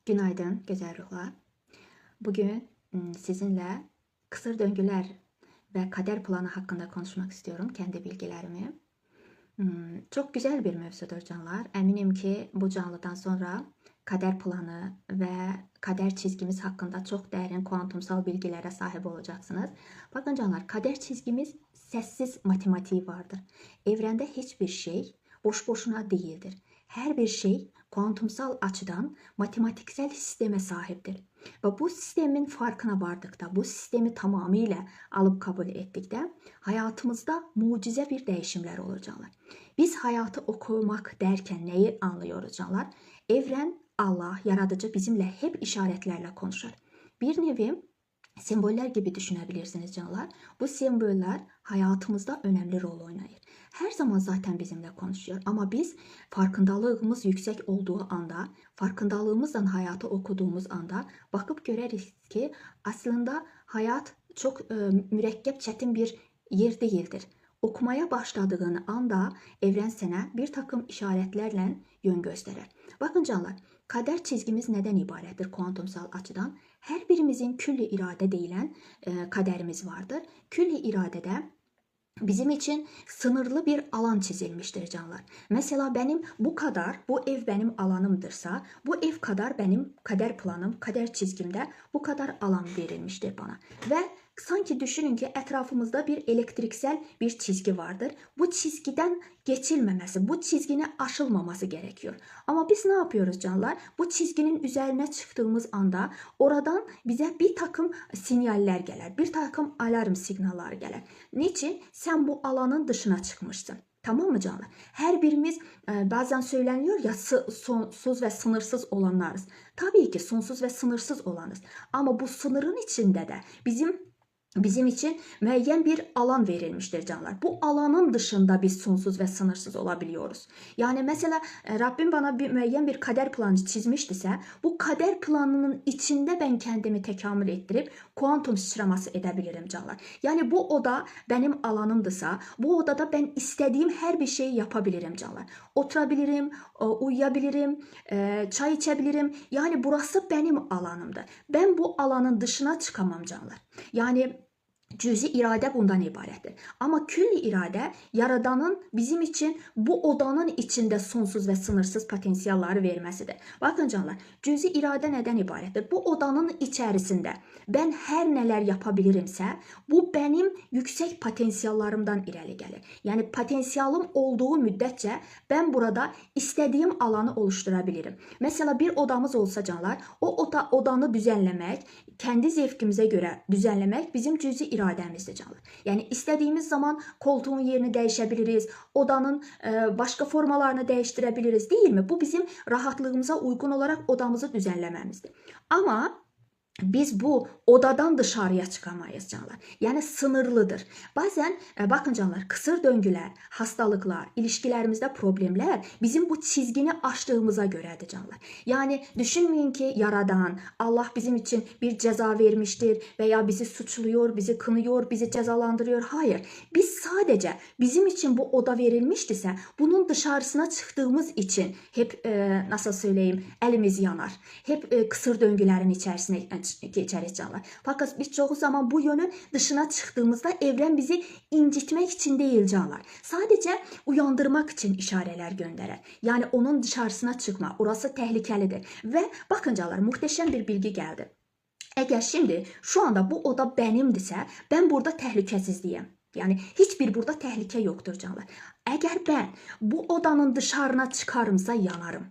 Günaydın güzel ruhlar. Bugün sizinle kısır döngüler ve kader planı hakkında konuşmak istiyorum. Kendi bilgilerimi. Çok güzel bir mevzudur canlar. Eminim ki bu canlıdan sonra kader planı ve kader çizgimiz hakkında çok derin kuantumsal bilgilere sahip olacaksınız. Bakın canlar, kader çizgimiz sessiz matematiği vardır. Evrende hiçbir şey boş boşuna değildir. Her bir şey kuantumsal açıdan matematiksel sisteme sahiptir. Ve bu sistemin farkına vardıkta, bu sistemi tamamıyla alıp kabul ettikte hayatımızda mucize bir değişimler olacaklar. Biz hayatı okumak derken neyi anlıyoruz canlar? Evren, Allah, yaratıcı bizimle hep işaretlerle konuşur. Bir nevi semboller gibi düşünebilirsiniz canlar. Bu semboller hayatımızda önemli rol oynayır. Her zaman zaten bizimle konuşuyor ama biz farkındalığımız yüksek olduğu anda, farkındalığımızdan hayatı okuduğumuz anda bakıp göreriz ki aslında hayat çok mürekkep, çetin bir yer değildir. Okumaya başladığın anda evren sana bir takım işaretlerle yön gösterir. Bakın canlar, kader çizgimiz neden ibarettir kuantumsal açıdan? Her birimizin külli irade deyilen kaderimiz vardır. Külli iradede bizim için sınırlı bir alan çizilmiştir canlar. Mesela benim bu ev benim alanımdırsa, bu ev kadar benim kader planım, kader çizgimde bu kadar alan verilmiştir bana. Ve sanki düşünün ki etrafımızda bir elektriksel bir çizgi vardır. Bu çizgiden geçilmemesi, bu çizginin aşılmaması gerekiyor. Ama biz ne yapıyoruz canlar? Bu çizginin üzerine çıktığımız anda oradan bize bir takım sinyaller gelir, bir takım alarm signalları gelir. Niçin? Sen bu alanın dışına çıkmışsın. Tamam mı canlar? Her birimiz bazen söyleniyor ya sonsuz ve sınırsız olanlarız. Tabii ki sonsuz ve sınırsız olanız. Ama bu sınırın içinde de bizim için müeyyen bir alan verilmiştir canlar. Bu alanın dışında biz sonsuz ve sınırsız olabiliyoruz. Yani mesela Rabbim bana müeyyen bir kader planı çizmiştise bu kader planının içinde ben kendimi tekamül ettirip kuantum sıçraması edebilirim canlar. Yani bu oda benim alanımdırsa bu odada ben istediğim her bir şeyi yapabilirim canlar. Oturabilirim, uyuyabilirim, çay içebilirim. Yani burası benim alanımdır. Ben bu alanın dışına çıkamam canlar. Yani cüzi irade bundan ibarettir. Ama külli irade yaradanın bizim için bu odanın içinde sonsuz ve sınırsız potansiyelleri vermesidir. Bakın canlar, cüzi irade neden ibarettir? Bu odanın içerisinde ben her neler yapabilirimse bu benim yüksek potansiyellerimden irəli gelir. Yani potansiyelim olduğu müddetçe ben burada istediğim alanı oluşturabilirim. Mesela bir odamız olsa canlar, o odanı düzenlemek, kendi zevkimize göre düzenlemek bizim cüzi irademizdir canlar. Yani istediğimiz zaman koltuğun yerini değişebiliriz, odanın başka formalarını değiştirebiliriz, değil mi? Bu bizim rahatlığımıza uygun olarak odamızı düzenlememizdir. Ama biz bu odadan dışarıya çıkamayız canlar. Yani sınırlıdır. Bazen bakın canlar, kısır döngüler, hastalıklar, ilişkilerimizde problemler bizim bu çizgini aştığımıza göredir canlar. Yani düşünmeyin ki yaradan Allah bizim için bir ceza vermiştir veya bizi suçluyor, bizi kınıyor, bizi cezalandırıyor. Hayır. Biz sadece bizim için bu oda verilmiştiyse bunun dışarısına çıktığımız için hep nasıl söyleyeyim, elimiz yanar. Hep kısır döngülerin içerisine geçeriz canlar. Fakat birçok zaman bu yönün dışına çıktığımızda evren bizi incitmek için değil canlar. Sadece uyandırmak için işareler gönderir. Yani onun dışarısına çıkma. Orası tehlikelidir. Ve bakın canlar, muhteşem bir bilgi geldi. Eğer şimdi şu anda bu oda benimdirse ben burada tehlikesizliyim. Yani hiçbir burada tehlike yoktur canlar. Eğer ben bu odanın dışarına çıkarımsa yanarım,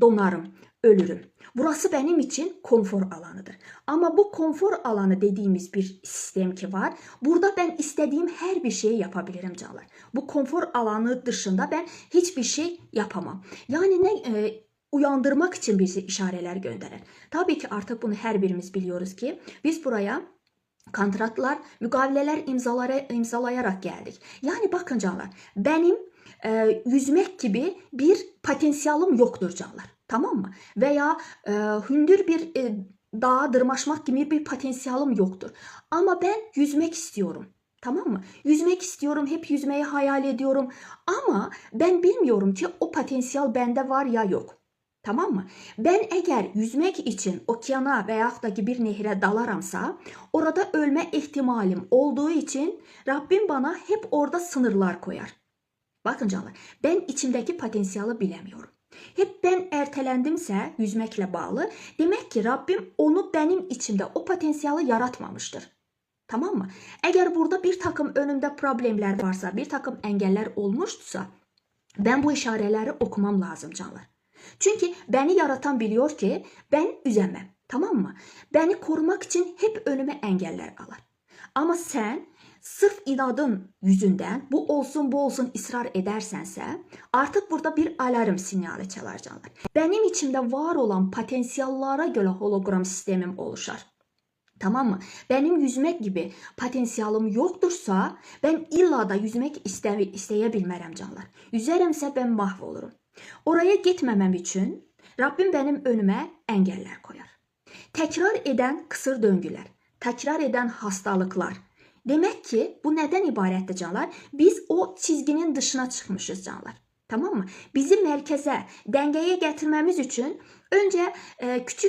donarım, ölürüm. Burası benim için konfor alanıdır. Ama bu konfor alanı dediğimiz bir sistem ki var. Burada ben istediğim her bir şeyi yapabilirim canlar. Bu konfor alanı dışında ben hiçbir şey yapamam. Yani uyandırmak için bizi işareler gönderir. Tabii ki artık bunu her birimiz biliyoruz ki biz buraya kontratlar, mukaveleler imzalayarak geldik. Yani bakın canlar, benim yüzmek gibi bir potansiyelim yoktur canlar. Tamam mı? Veya hündür bir dağa dırmaşmak gibi bir potansiyelim yoktur. Ama ben yüzmek istiyorum. Tamam mı? Yüzmek istiyorum, hep yüzmeyi hayal ediyorum. Ama ben bilmiyorum ki o potansiyel bende var ya yok. Tamam mı? Ben eğer yüzmek için okeana veya da ki bir nehre dalaramsa orada ölme ihtimalim olduğu için Rabbim bana hep orada sınırlar koyar. Bakın canlar, ben içimdeki potansiyeli bilemiyorum. Hep ben ertelendimse yüzmekle bağlı, demek ki Rabbim onu benim içimde o potansiyeli yaratmamıştır. Tamam mı? Eğer burada bir takım önümde problemler varsa, bir takım engeller olmuşsa ben bu işareleri okumam lazım canlar. Çünkü beni yaratan biliyor ki ben üzemem. Tamam mı? Beni korumak için hep önüme engeller alır. Ama sen sırf inadın yüzünden bu olsun ısrar edersense artık burada bir alarm sinyali çalar canlar. Benim içimde var olan potansiyellara göre hologram sistemim oluşar. Tamam mı? Benim yüzmek gibi potansiyelim yoktursa ben illa da yüzmek isteyebilmərəm canlar. Yüzeremse ben mahvolurum. Oraya gitmemem için Rabbim benim önüme engeller koyar. Tekrar eden kısır döngüler, tekrar eden hastalıklar. Demek ki bu neden ibarettir canlar? Biz o çizginin dışına çıkmışız canlar. Tamam mı? Bizi merkeze, dengeye getirmemiz için önce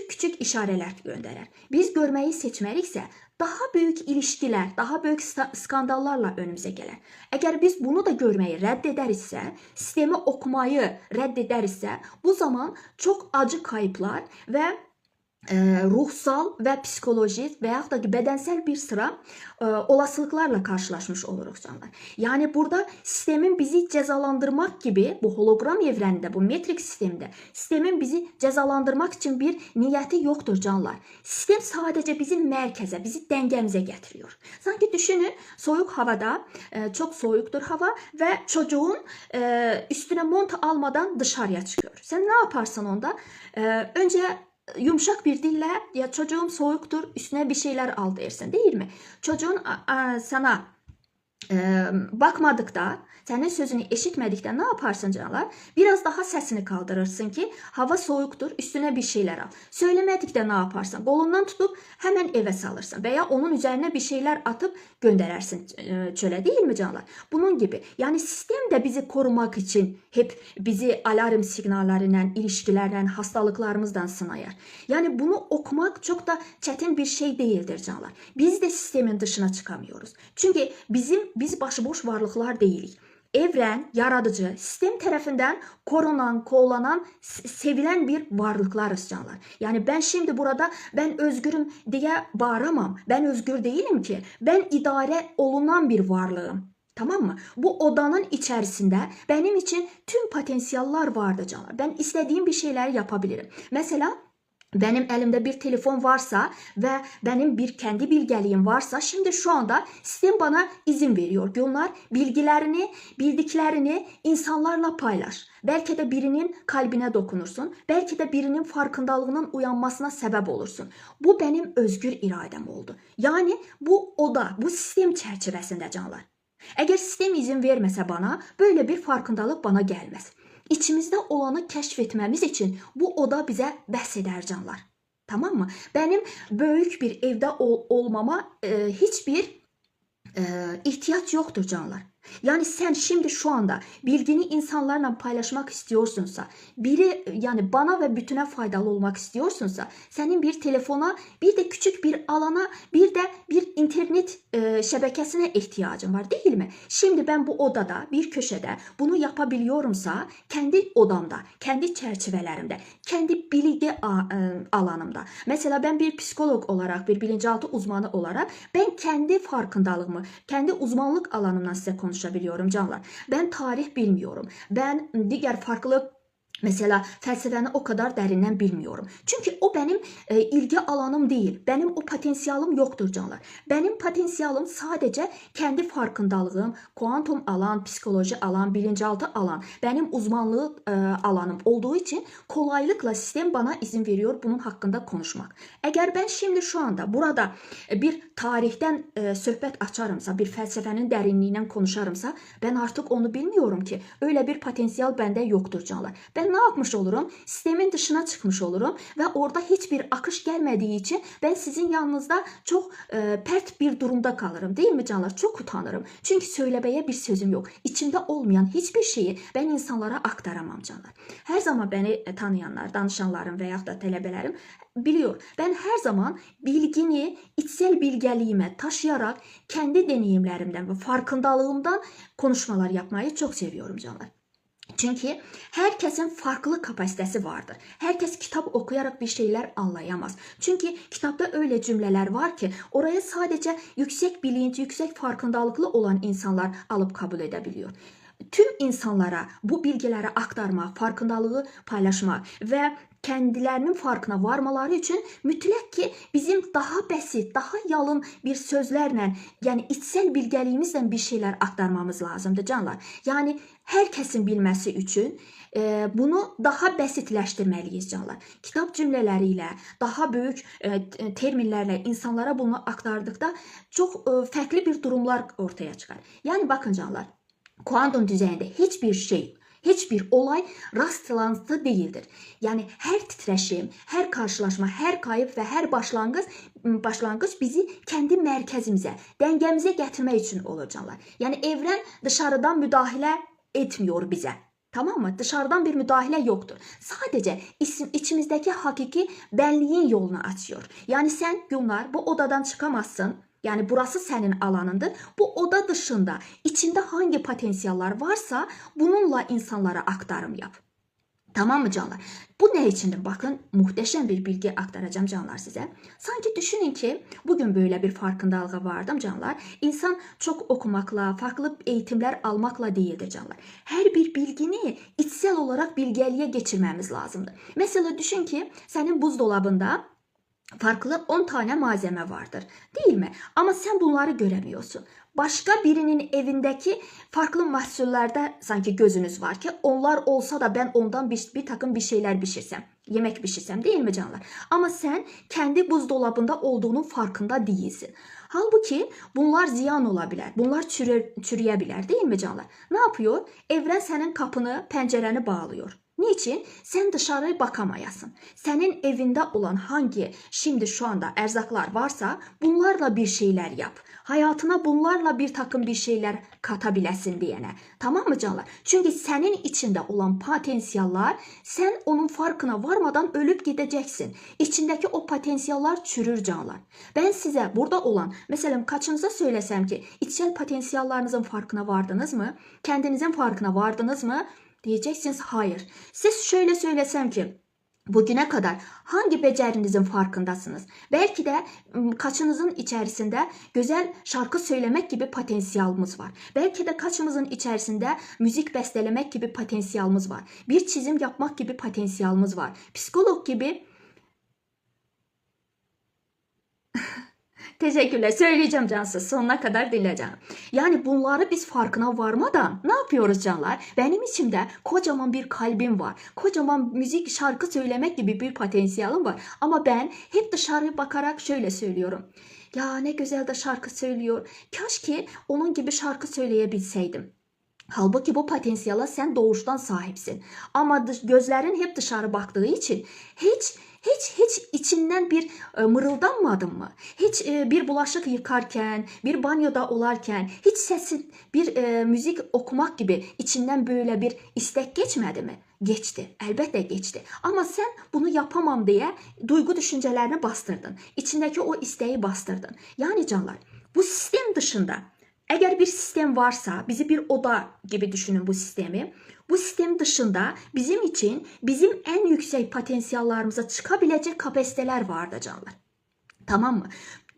küçük işareler gönderir. Biz görmeyi seçmerikse daha büyük ilişkiler, daha büyük skandallarla önümüze gelir. Eğer biz bunu da görmeyi reddederizse, sistemi okumayı reddederizse bu zaman çok acı kayıplar ve ruhsal ve psikolojik veya da bedensel bir sıra olasılıklarla karşılaşmış oluruz canlar. Yani burada sistemin bizi cezalandırmak gibi bu hologram evreninde, bu metrik sistemde sistemin bizi cezalandırmak için bir niyeti yoktur canlar. Sistem sadece bizi merkeze, bizi dengemize getiriyor. Sanki düşünün soğuk havada, çok soğuktur hava ve çocuğun üstüne mont almadan dışarıya çıkıyor. Sen ne yaparsan onda? Önce yumuşak bir dille ya çocuğum soğuktur üstüne bir şeyler al dersin değil mi? Çocuğun sana bakmadıkta, senin sözünü eşitmedikte ne yaparsın canlar? Biraz daha sesini kaldırırsın ki hava soğuktur üstüne bir şeyler al. Söylemedikte ne yaparsın? Kolundan tutup hemen eve salırsın veya onun üzerine bir şeyler atıp gönderersin çöle değil mi canlar? Bunun gibi yani sistem de bizi korumak için hep bizi alarm signalleriyle, ilişkilerle, hastalıklarımızdan sınayar. Yani bunu okumak çok da çetin bir şey değildir canlar. Biz de sistemin dışına çıkamıyoruz. Çünkü biz başıboş varlıklar değiliz. Evren, yaradıcı, sistem tarafından korunan, kollanan, sevilen bir varlıklarız canlar. Yani ben şimdi burada ben özgürüm diye bağıramam. Ben özgür değilim ki. Ben idare olunan bir varlığım. Tamam mı? Bu odanın içerisinde benim için tüm potansiyeller vardı canlar. Ben istediğim bir şeyler yapabilirim. Mesela benim elimde bir telefon varsa ve benim bir kendi bilgeliğim varsa şimdi şu anda sistem bana izin veriyor. Bunlar bilgilerini, bildiklerini insanlarla paylaş. Belki de birinin kalbine dokunursun. Belki de birinin farkındalığının uyanmasına sebep olursun. Bu benim özgür iradem oldu. Yani bu oda, bu sistem çerçevesinde canlar. Eğer sistem izin vermese bana böyle bir farkındalık bana gelmez. İçimizde olanı keşfetmemiz için bu oda bize bahseder canlar. Tamam mı? Benim büyük bir evde olmama hiçbir ihtiyaç yoktur canlar. Yani sen şimdi şu anda bilgini insanlarla paylaşmak istiyorsunsa, biri yani bana ve bütüne faydalı olmak istiyorsunsa, senin bir telefona, bir de küçük bir alana, bir de bir internet şebekesine ihtiyacın var değil mi? Şimdi ben bu odada, bir köşede bunu yapabiliyorumsa, kendi odamda, kendi çerçevelerimde, kendi bilgi alanımda. Mesela ben bir psikolog olarak, bir bilinçaltı uzmanı olarak ben kendi farkındalığımı, kendi uzmanlık alanımdan size konuşabiliyorum canlar. Ben tarih bilmiyorum. Ben diğer farklı mesela felsefeni o kadar derinden bilmiyorum. Çünkü o benim ilgi alanım değil. Benim o potansiyelim yoktur canlar. Benim potansiyelim sadece kendi farkındalığım, kuantum alan, psikoloji alan, bilinçaltı alan, benim uzmanlık alanım olduğu için kolaylıkla sistem bana izin veriyor bunun hakkında konuşmak. Eğer ben şimdi şu anda burada bir tarihten söhbət açarımsa, bir felsefenin derinliğinden konuşarımsa ben artık onu bilmiyorum ki. Öyle bir potansiyel bende yoktur canlar. Ben ben ne yapmış olurum? Sistemin dışına çıkmış olurum ve orada hiçbir akış gelmediği için ben sizin yanınızda çok pert bir durumda kalırım. Değil mi canlar? Çok utanırım. Çünkü söylemeye bir sözüm yok. İçimde olmayan hiçbir şeyi ben insanlara aktaramam canlar. Her zaman beni tanıyanlar, danışanlarım veya da tələbələrim biliyor. Ben her zaman bilgini içsel bilgeliğime taşıyarak kendi deneyimlerimden ve farkındalığımdan konuşmalar yapmayı çok seviyorum canlar. Çünkü herkesin farklı kapasitesi vardır. Herkes kitap okuyarak bir şeyler anlayamaz. Çünkü kitapta öyle cümleler var ki oraya sadece yüksek bilinç, yüksek farkındalıklı olan insanlar alıp kabul edebiliyor. Tüm insanlara bu bilgileri aktarmak, farkındalığı paylaşmak ve kendilerinin farkına varmaları için mütləq ki bizim daha basit, daha yalın bir sözlərlə, yani içsel bilgeliğimizle bir şeyler aktarmamız lazımdır canlar. Yani herkesin bilmesi için bunu daha basitləşdirmeliyiz canlar. Kitap cümleleriyle, daha büyük terminlerle insanlara bunu aktardıkta çok farklı bir durumlar ortaya çıkar. Yani bakın canlar, kuantum düzeyinde hiçbir şey, hiçbir olay rastlantı değildir. Yani her titreşim, her karşılaşma, her kayıp ve her başlangıç bizi kendi merkezimize, dengemize getirmek için olacaklar. Yani evren dışarıdan müdahale etmiyor bize. Tamam mı? Dışarıdan bir müdahale yoktur. Sadece içimizdeki hakiki benliğin yolunu açıyor. Yani sen Gülnar bu odadan çıkamazsın. Yani burası senin alanındır. Bu oda dışında içinde hangi potansiyeller varsa bununla insanlara aktarım yap. Tamam mı canlar? Bu ne içindir? Bakın muhteşem bir bilgi aktaracağım canlar size. Sanki düşünün ki bugün böyle bir farkındalığa vardım canlar. İnsan çok okumakla, farklı eğitimler almakla değildir canlar. Her bir bilgini içsel olarak bilgeliğe geçirmemiz lazımdır. Mesela düşün ki senin buzdolabında farklı 10 tane malzeme vardır. Değil mi? Ama sen bunları göremiyorsun. Başka birinin evindeki farklı mahsullerde sanki gözünüz var ki onlar olsa da ben ondan bir takım bir şeyler pişirsem, yemek pişirsem, değil mi canlar? Ama sen kendi buzdolabında olduğunun farkında değilsin. Halbuki bunlar ziyan olabilir. Bunlar çürüyebilir, değil mi canlar? Ne yapıyor? Evren senin kapını, pencereni bağlıyor. Niçin? Sen dışarı bakamayasın. Senin evinde olan hangi şimdi şu anda erzaklar varsa bunlarla bir şeyler yap. Hayatına bunlarla bir takım bir şeyler katabilesin diyene. Tamam mı canlar? Çünkü senin içinde olan potansiyeller sen onun farkına varmadan ölüp gideceksin. İçindeki o potansiyeller çürür canlar. Ben size burada olan mesela kaçınıza söylesem ki içsel potansiyellerinizin farkına vardınız mı? Kendinizin farkına vardınız mı? Diyeceksiniz hayır. Siz şöyle söylesem ki bugüne kadar hangi becerinizin farkındasınız? Belki de kaçınızın içerisinde güzel şarkı söylemek gibi potansiyelimiz var. Belki de kaçımızın içerisinde müzik bestelemek gibi potansiyelimiz var. Bir çizim yapmak gibi potansiyelimiz var. Psikolog gibi teşekkürler. Söyleyeceğim cansız. Sonuna kadar dinleyeceğim. Yani bunları biz farkına varmadan ne yapıyoruz canlar? Benim içimde kocaman bir kalbim var. Kocaman müzik, şarkı söylemek gibi bir potansiyelim var. Ama ben hep dışarı bakarak şöyle söylüyorum. Ya ne güzel de şarkı söylüyor. Keşke onun gibi şarkı söyleyebilseydim. Halbuki bu potansiyele sen doğuştan sahipsin. Ama gözlerin hep dışarı baktığı için hiç içinden bir mırıldanmadın mı? Hiç bir bulaşık yıkarken, bir banyoda olarken hiç sesin bir müzik okumak gibi içinden böyle bir istek geçmedi mi? Geçti. Elbette geçti. Ama sen bunu yapamam diye duygu düşüncelerini bastırdın. İçindeki o isteği bastırdın. Yani canlar bu sistem dışında eğer bir sistem varsa bizi bir oda gibi düşünün bu sistemi. Bu sistem dışında bizim için bizim en yüksek potansiyellerimize çıkabilecek kapasiteler vardı canlar. Tamam mı?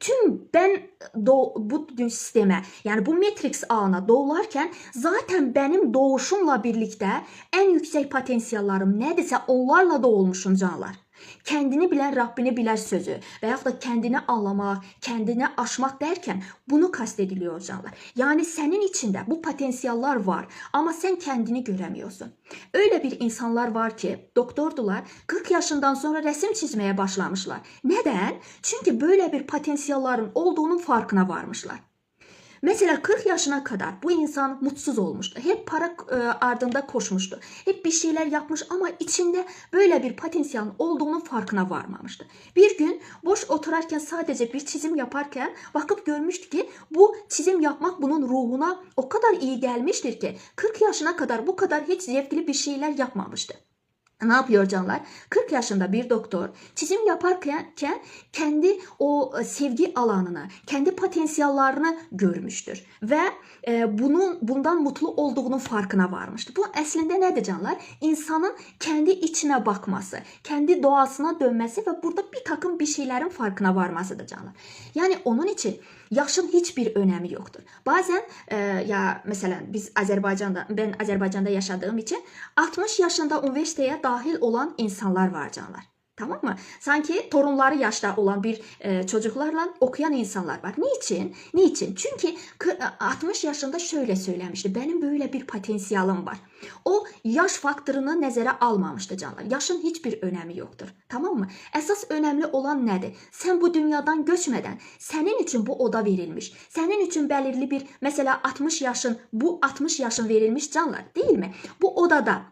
Tüm ben bu sisteme yani bu Matrix ağına doğarken zaten benim doğuşumla birlikte en yüksek potansiyellerim neredeyse onlarla doğulmuşum canlar. Kendini bilen Rabbini bilir sözü veyahut da kendini anlamak, kendini aşmak derken bunu kastediliyor canlar. Yani senin içinde bu potansiyeller var ama sen kendini göremiyorsun. Öyle bir insanlar var ki doktordular 40 yaşından sonra resim çizmeye başlamışlar. Neden? Çünkü böyle bir potansiyellerin olduğunun farkına varmışlar. Mesela 40 yaşına kadar bu insan mutsuz olmuştu. Hep para ardında koşmuştu. Hep bir şeyler yapmış ama içinde böyle bir potansiyelin olduğunun farkına varmamıştı. Bir gün boş oturarken sadece bir çizim yaparken bakıp görmüştü ki bu çizim yapmak bunun ruhuna o kadar iyi gelmiştir ki 40 yaşına kadar bu kadar hiç zevkli bir şeyler yapmamıştı. Ne yapıyor canlar? 40 yaşında bir doktor çizim yaparken kendi o sevgi alanını, kendi potansiyellerini görmüştür ve bundan mutlu olduğunun farkına varmıştır. Bu aslında nedir canlar? İnsanın kendi içine bakması, kendi doğasına dönmesi ve burada bir takım bir şeylerin farkına varmasıdır canlar. Yani onun için yaşın hiçbir önemi yoktur. Bazen ya mesela ben Azerbaycan'da yaşadığım için 60 yaşında üniversiteye dahil olan insanlar var canlar. Tamam mı? Sanki torunları yaşta olan bir çocuklarla okuyan insanlar var. Niçin? Niçin? Çünkü 60 yaşında şöyle söylemişti. Benim böyle bir potansiyelim var. O yaş faktörünü nəzərə almamışdı canlar. Yaşın hiçbir önemi yoktur. Tamam mı? Esas önemli olan nedir? Sen bu dünyadan göçmeden senin için bu oda verilmiş. Senin için belirli bir mesela 60 yaşın verilmiş canlar değil mi? Bu odada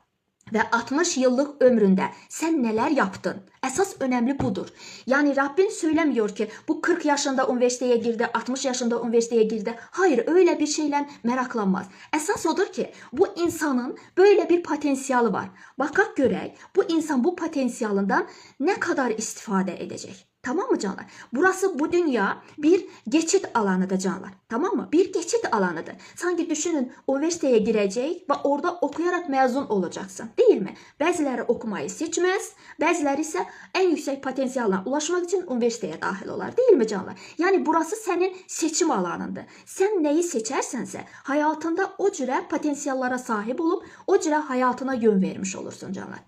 ve 60 yıllık ömründe sen neler yaptın? Esas önemli budur. Yani Rabbin söylemiyor ki bu 40 yaşında üniversiteye girdi, 60 yaşında üniversiteye girdi. Hayır, öyle bir şeyle meraklanmaz. Esas odur ki bu insanın böyle bir potansiyeli var. Bakak görək bu insan bu potansiyelinden ne kadar istifade edecek. Tamam mı canlar? Burası bu dünya bir geçit alanıdır canlar. Tamam mı? Bir geçit alanıdır. Sanki düşünün üniversiteye girecek ve orada okuyarak mezun olacaksın. Değil mi? Bazıları okumayı seçmez. Bazıları ise en yüksek potansiyelına ulaşmak için üniversiteye dahil olar. Değil mi canlar? Yani burası senin seçim alanındır. Sen neyi seçersense hayatında o cürə potansiyellara sahip olup o cürə hayatına yön vermiş olursun canlar.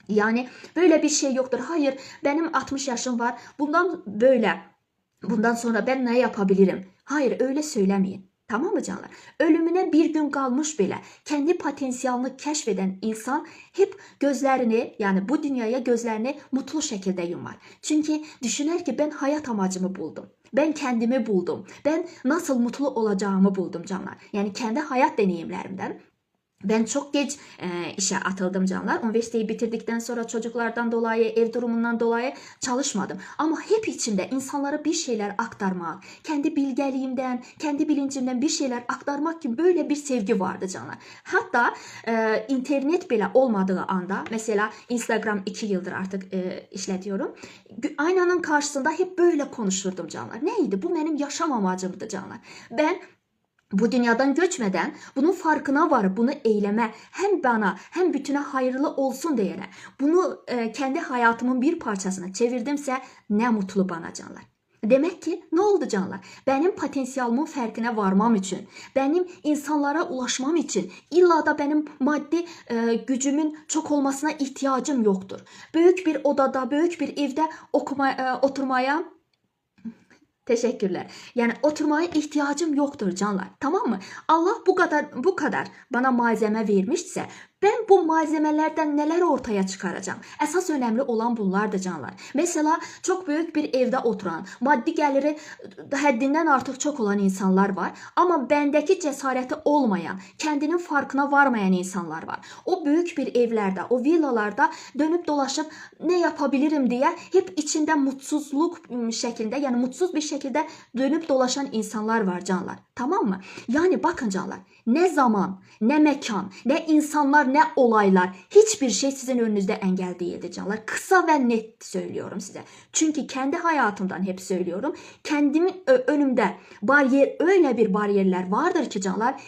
Yani böyle bir şey yoktur. Hayır, benim 60 yaşım var. Bundan sonra ben ne yapabilirim? Hayır, öyle söylemeyin. Tamam mı canlar? Ölümüne bir gün kalmış bile kendi potansiyelini keşfeden insan hep gözlerini yani bu dünyaya gözlerini mutlu şekilde yumar. Çünkü düşünür ki ben hayat amacımı buldum. Ben kendimi buldum. Ben nasıl mutlu olacağımı buldum canlar. Yani kendi hayat deneyimlerimden. Ben çok geç işe atıldım canlar. Üniversiteyi bitirdikten sonra çocuklardan dolayı, ev durumundan dolayı çalışmadım. Ama hep içimde insanlara bir şeyler aktarmak, kendi bilgeliğimden, kendi bilincimden bir şeyler aktarmak gibi böyle bir sevgi vardı canlar. Hatta internet bile olmadığı anda, mesela Instagram 2 yıldır artık işletiyorum. Aynanın karşısında hep böyle konuşurdum canlar. Neydi? Bu benim yaşam amacımdı canlar. Ben bu dünyadan göçmeden bunun farkına varıp bunu eyleme hem bana hem bütüne hayırlı olsun diyene bunu kendi hayatımın bir parçasına çevirdimse ne mutlu bana canlar. Demek ki ne oldu canlar? Benim potansiyelimin farkına varmam için, benim insanlara ulaşmam için illa da benim maddi gücümün çok olmasına ihtiyacım yoktur. Büyük bir odada, büyük bir evde oturmaya teşekkürler. Yani oturmaya ihtiyacım yoktur canlar. Tamam mı? Allah bu kadar bana malzeme vermişse ben bu malzemelerden neler ortaya çıkaracağım? Esas önemli olan bunlardır canlar. Mesela çok büyük bir evde oturan, maddi geliri haddinden artık çok olan insanlar var. Ama bendeki cesareti olmayan, kendinin farkına varmayan insanlar var. O büyük bir evlerde, o villalarda dönüp dolaşıp ne yapabilirim diye hep içinde mutsuz bir şekilde dönüp dolaşan insanlar var canlar. Tamam mı? Yani bakın canlar, ne zaman, ne mekan, ne insanlar, ne olaylar, hiçbir şey sizin önünüzde engel değildi canlar. Kısa ve net söylüyorum size. Çünkü kendi hayatımdan hep söylüyorum. Kendimin önümde öyle bir bariyerler vardır ki canlar,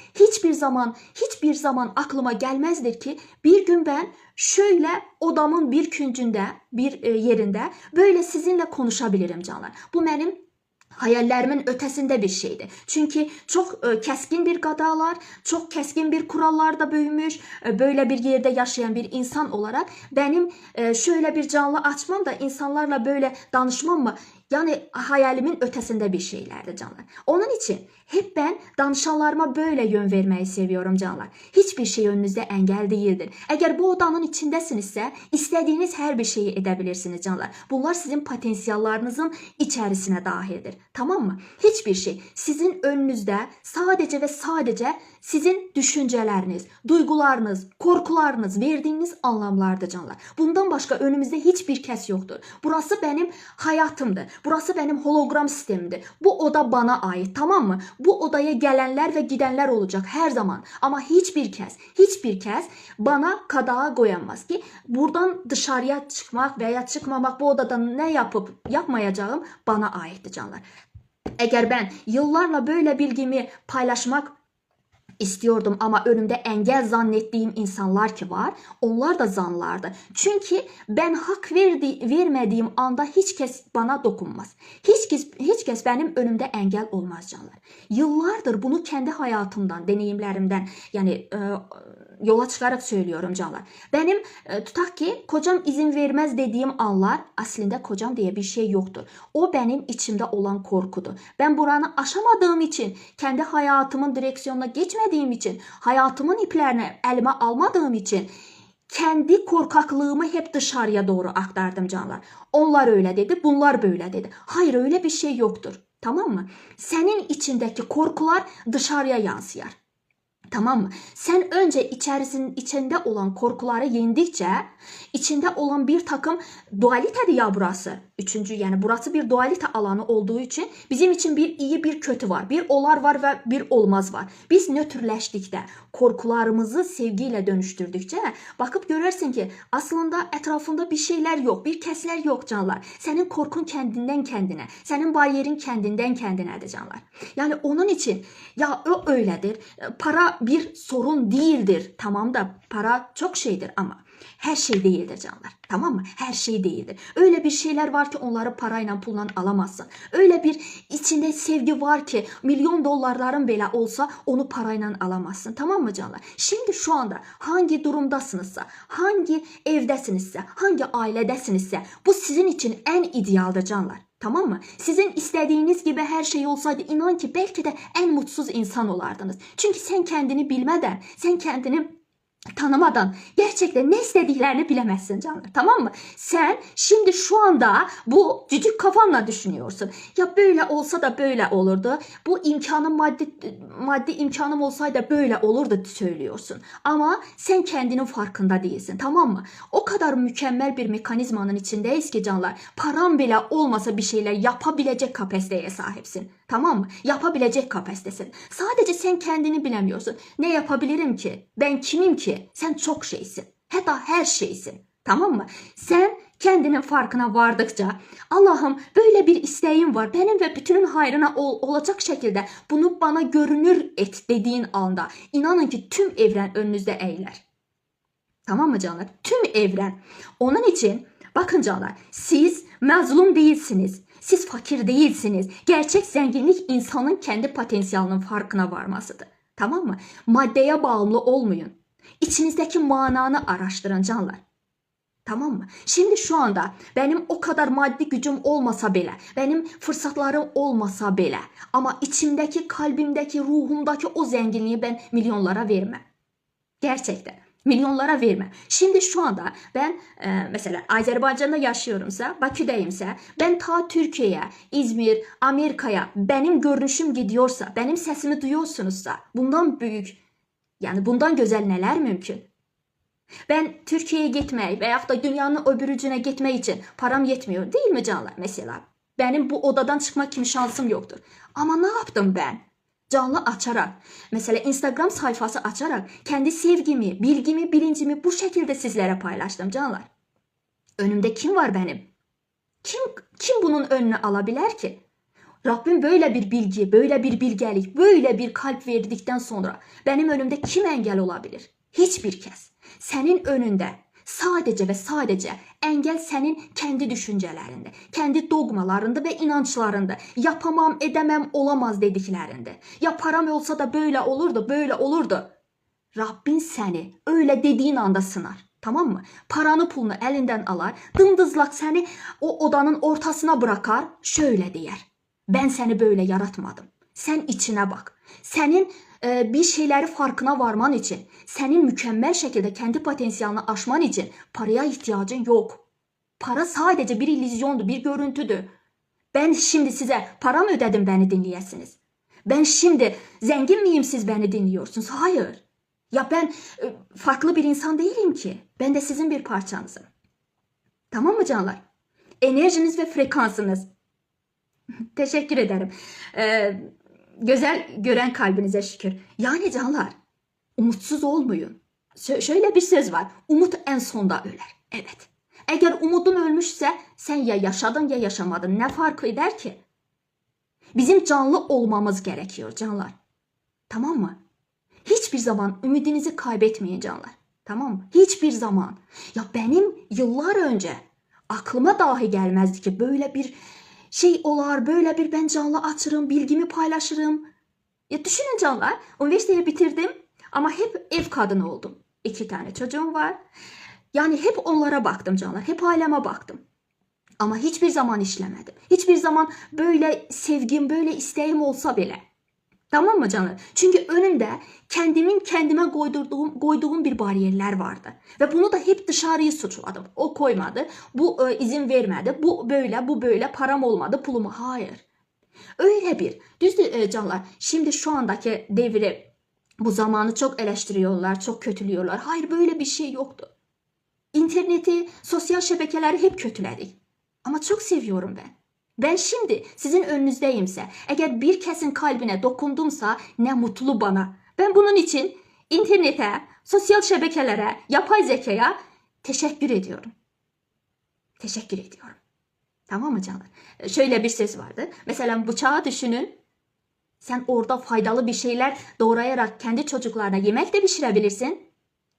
hiçbir zaman aklıma gelmezdir ki bir gün ben şöyle odamın bir küncünde, bir yerinde böyle sizinle konuşabilirim canlar. Bu benim hayallerimin ötesinde bir şeydi. Çünkü çok keskin bir qadalar, çok keskin bir kurallarda büyümüş, böyle bir yerde yaşayan bir insan olarak benim şöyle bir canlı açmam da insanlarla böyle danışmam mı? Yani hayalimin ötesinde bir şeylerdi canlar. Onun için hep ben danışanlarıma böyle yön vermeyi seviyorum canlar. Hiçbir şey önünüzde engel değildir. Eğer bu odanın içindesinizse istediğiniz her bir şeyi edebilirsiniz canlar. Bunlar sizin potansiyellarınızın içerisine dahildir. Tamam mı? Hiçbir şey sizin önünüzde sadece ve sadece sizin düşünceleriniz, duygularınız, korkularınız, verdiğiniz anlamlardır canlar. Bundan başka önümüzde hiçbir kes yoktur. Burası benim hayatımdır. Burası benim hologram sistemimdir. Bu oda bana ait, tamam mı? Bu odaya gelenler ve gidenler olacak her zaman. Ama hiçbir kez bana kadağa koyamaz ki buradan dışarıya çıkmak veya çıkmamak, bu odadan ne yapıp yapmayacağım bana aittir canlar. Eğer ben yıllarla böyle bilgimi paylaşmak istiyordum ama önümde engel zannettiğim insanlar ki var. Onlar da zanlardı. Çünkü ben hak vermediğim anda hiç kes bana dokunmaz. Hiç kes benim önümde engel olmaz canlar. Yıllardır bunu kendi hayatımdan, deneyimlerimden yani yola çıkarak söylüyorum canlar. Benim tutak ki kocam izin vermez dediğim anlar aslında kocam diye bir şey yoktur. O benim içimde olan korkudu. Ben buranı aşamadığım için, kendi hayatımın direksiyonuna geçmediğim için, hayatımın iplerini elime almadığım için kendi korkaklığımı hep dışarıya doğru aktardım canlar. Onlar öyle dedi, bunlar böyle dedi. Hayır, öyle bir şey yoktur. Tamam mı? Senin içindeki korkular dışarıya yansıyar. Tamam mı? Sen önce içinde olan korkuları yendikçe içinde olan bir takım dualitedir ya burası. Üçüncü yani burası bir dualite alanı olduğu için bizim için bir iyi bir kötü var. Bir olar var ve bir olmaz var. Biz nötrleştikte, korkularımızı sevgiyle dönüştürdükçe bakıp görürsün ki aslında etrafında bir şeyler yok. Bir kesler yok canlar. Senin korkun kendinden kendine. Senin bariyerin kendinden kendinedir canlar. Yani onun için ya o öyledir. Para bir sorun değildir. Tamam da para çok şeydir ama her şey değildir canlar. Tamam mı? Her şey değildir. Öyle bir şeyler var ki onları parayla pulla alamazsın. Öyle bir içinde sevgi var ki milyon dolarların bile olsa onu parayla alamazsın. Tamam mı canlar? Şimdi şu anda hangi durumdasınızsa, hangi evdesinizse, hangi ailedesinizse bu sizin için en idealdir canlar. Tamam mı? Sizin istediğiniz gibi her şey olsaydı inan ki belki de en mutsuz insan olardınız. Çünkü sen kendini bilmeden, sen kendini tanımadan gerçekten ne istediklerini bilemezsin canlar. Tamam mı? Sen şimdi şu anda bu cücük kafanla düşünüyorsun. Ya böyle olsa da böyle olurdu. Bu imkanım maddi imkanım olsaydı böyle olurdu söylüyorsun. Ama sen kendinin farkında değilsin. Tamam mı? O kadar mükemmel bir mekanizmanın içindeyiz ki canlar. Param bile olmasa bir şeyler yapabilecek kapasiteye sahipsin. Tamam mı? Yapabilecek kapasitesin. Sadece sen kendini bilemiyorsun. Ne yapabilirim ki? Ben kimim ki? Sen çok şeysin. Hatta her şeysin. Tamam mı? Sen kendinin farkına vardıkça Allah'ım böyle bir isteğim var. Benim ve bütünün hayrına olacak şekilde bunu bana görünür et dediğin anda inanın ki tüm evren önünüzde eğiler. Tamam mı canlar? Tüm evren. Onun için bakın canlar, siz mazlum değilsiniz. Siz fakir değilsiniz. Gerçek zenginlik insanın kendi potansiyelinin farkına varmasıdır. Tamam mı? Maddeye bağımlı olmayın. İçinizdeki mananı araştırın canlar. Tamam mı? Şimdi şu anda benim o kadar maddi gücüm olmasa bile, benim fırsatlarım olmasa bile ama içimdeki, kalbimdeki, ruhumdaki o zenginliği ben milyonlara vermem. Gerçekten. Milyonlara vermem. Şimdi şu anda ben mesela Azerbaycan'da yaşıyorumsa, Bakü'deyimse, ben ta Türkiye'ye, İzmir, Amerika'ya benim görünüşüm gidiyorsa, benim sesimi duyuyorsunuzsa bundan büyük, yani bundan güzel neler mümkün? Ben Türkiye'ye gitmeyi veyahut da dünyanın öbür ucuna gitmek için param yetmiyor değil mi canlar mesela? Benim bu odadan çıkmak gibi şansım yoktur. Ama ne yaptım ben? Canlı açarak, mesela Instagram sayfası açarak kendi sevgimi, bilgimi, bilincimi bu şekilde sizlere paylaştım canlar. Önümde kim var benim? Kim bunun önünü alabilir ki? Rabbim böyle bir bilgi, böyle bir bilgelik, böyle bir kalp verdikten sonra benim önümde kim engel olabilir? Hiçbir kez. Senin önünde sadece ve sadece engel senin kendi düşüncelerinde, kendi dogmalarında ve inançlarında. Yapamam, edemem, olamaz dediklerinde. Ya param olsa da böyle olurdu, böyle olurdu. Rabbin seni öyle dediğin anda sınar. Tamam mı? Paranı pulunu elinden alar, dımdızlak seni o odanın ortasına bırakar, şöyle diyer. Ben seni böyle yaratmadım. Sen içine bak. Senin bir şeyleri farkına varman için, senin mükemmel şekilde kendi potansiyelini aşman için paraya ihtiyacın yok. Para sadece bir illüzyondu, bir görüntüdür. Ben şimdi size para mı ödedim beni dinleyesiniz? Ben şimdi zengin miyim siz beni dinliyorsunuz? Hayır. Ya ben farklı bir insan değilim ki. Ben de sizin bir parçanızım. Tamam mı canlar? Enerjiniz ve frekansınız. Teşekkür ederim. Güzel gören kalbinize şükür. Yani canlar, umutsuz olmayın. Şöyle bir söz var. Umut en sonda öler. Evet. Eğer umudun ölmüşse sen ya yaşadın ya yaşamadın. Ne fark eder ki? Bizim canlı olmamız gerekiyor canlar. Tamam mı? Hiçbir zaman ümidinizi kaybetmeyin canlar. Tamam mı? Hiçbir zaman. Ya benim yıllar önce aklıma dahi gelmezdi ki böyle bir şey olar, böyle bir ben canlı açırım, bilgimi paylaşırım. Ya düşünün canlar, üniversiteyi bitirdim ama hep ev kadını oldum. 2 tane çocuğum var. Yani hep onlara baktım canlar, hep aileme baktım. Ama hiçbir zaman işlemedim. Hiçbir zaman böyle sevgim, böyle isteğim olsa bile. Tamam mı canım? Çünkü önümde kendime koyduğum bir bariyerler vardı. Ve bunu da hep dışarıyı suçladım. O koymadı, bu izin vermedi, bu böyle, param olmadı, pulumu. Hayır. Öyle bir. Düzdür canlar. Şimdi şu andaki devri, bu zamanı çok eleştiriyorlar, çok kötülüyorlar. Hayır, böyle bir şey yoktu. İnterneti, sosyal şebekeleri hep kötüledik. Ama çok seviyorum ben. Ben şimdi sizin önünüzdeyimse, eğer bir kesin kalbine dokundumsa ne mutlu bana. Ben bunun için internete, sosyal şebekelere, yapay zekaya teşekkür ediyorum. Teşekkür ediyorum. Tamam mı canlar? Şöyle bir söz vardı. Mesela bıçağı düşünün. Sen orada faydalı bir şeyler doğrayarak kendi çocuklarına yemek de pişirebilirsin.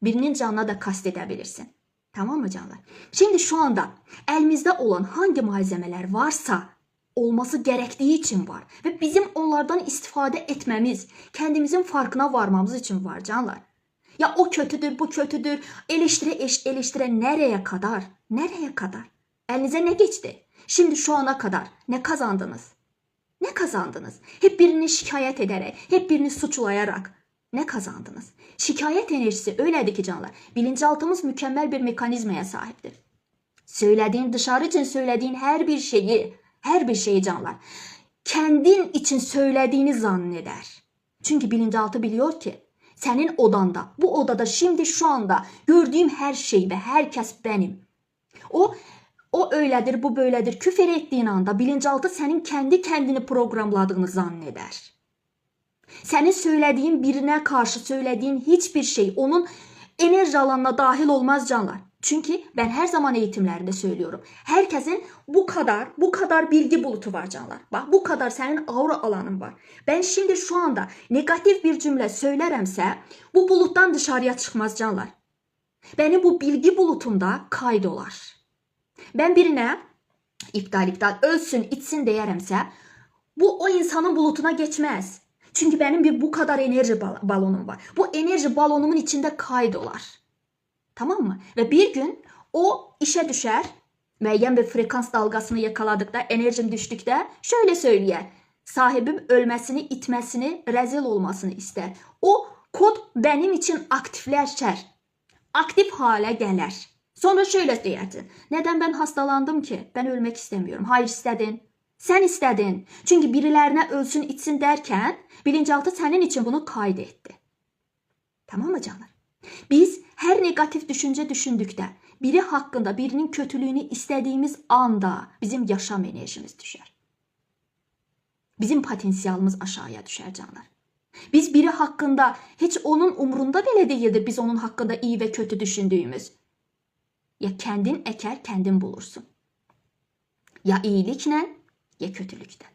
Birinin canına da kastedebilirsin. Tamam mı canlar? Şimdi şu anda elimizde olan hangi malzemeler varsa olması gerektiği için var. Ve bizim onlardan istifade etmemiz, kendimizin farkına varmamız için var canlar. Ya o kötüdür, bu kötüdür, eleştire nereye kadar? Nereye kadar? Elinize ne geçti? Şimdi şu ana kadar ne kazandınız? Ne kazandınız? Hep birini şikayet ederek, hep birini suçlayarak ne kazandınız? Şikayet enerjisi öyledir ki canlar. Bilinçaltımız mükemmel bir mekanizmaya sahiptir. Söylediğin, dışarı için söylediğin her bir şeyi canlar, kendin için söylediğini zanneder. Çünkü bilinçaltı biliyor ki senin odanda, bu odada şimdi şu anda gördüğüm her şey ve herkes benim. O öyledir, bu böyledir. Küfür ettiğin anda bilinçaltı senin kendi kendini programladığını zanneder. Senin söylediğin, birine karşı söylediğin hiçbir şey onun enerji alanına dahil olmaz canlar. Çünkü ben her zaman eğitimlerinde söylüyorum. Herkesin bu kadar bilgi bulutu var canlar. Bak, bu kadar senin aura alanın var. Ben şimdi şu anda negatif bir cümle söyleremse bu buluttan dışarıya çıkmaz canlar. Benim bu bilgi bulutumda kaydolar. Ben birine iptal ölsün içsin deyərəmsə, bu o insanın bulutuna geçmez. Çünkü benim bu kadar enerji balonum var. Bu enerji balonumun içinde kaydolar. Tamam mı? Ve bir gün o işe düşer, müəyyən bir frekans dalgasını yakaladıkta, enerjim düştükdə şöyle söyleyer. Sahibim ölmesini, itmesini, rezil olmasını ister. O kod benim için aktifləşər. Aktif hale gelir. Sonra şöyle diyerdin. Neden ben hastalandım ki? Ben ölmek istemiyorum. Hayır, istedin. Sen istedin. Çünkü birilerine ölsün içsin derken bilinçaltı senin için bunu kaydetti. Tamam mı canlar? Biz her negatif düşünce düşündükte, biri hakkında birinin kötülüğünü istediğimiz anda bizim yaşam enerjimiz düşer. Bizim potansiyelimiz aşağıya düşer canlar. Biz biri hakkında hiç onun umrunda bile değildir biz onun hakkında iyi ve kötü düşündüğümüz. Ya kendin eker kendin bulursun. Ya iyilikle ya kötülükten.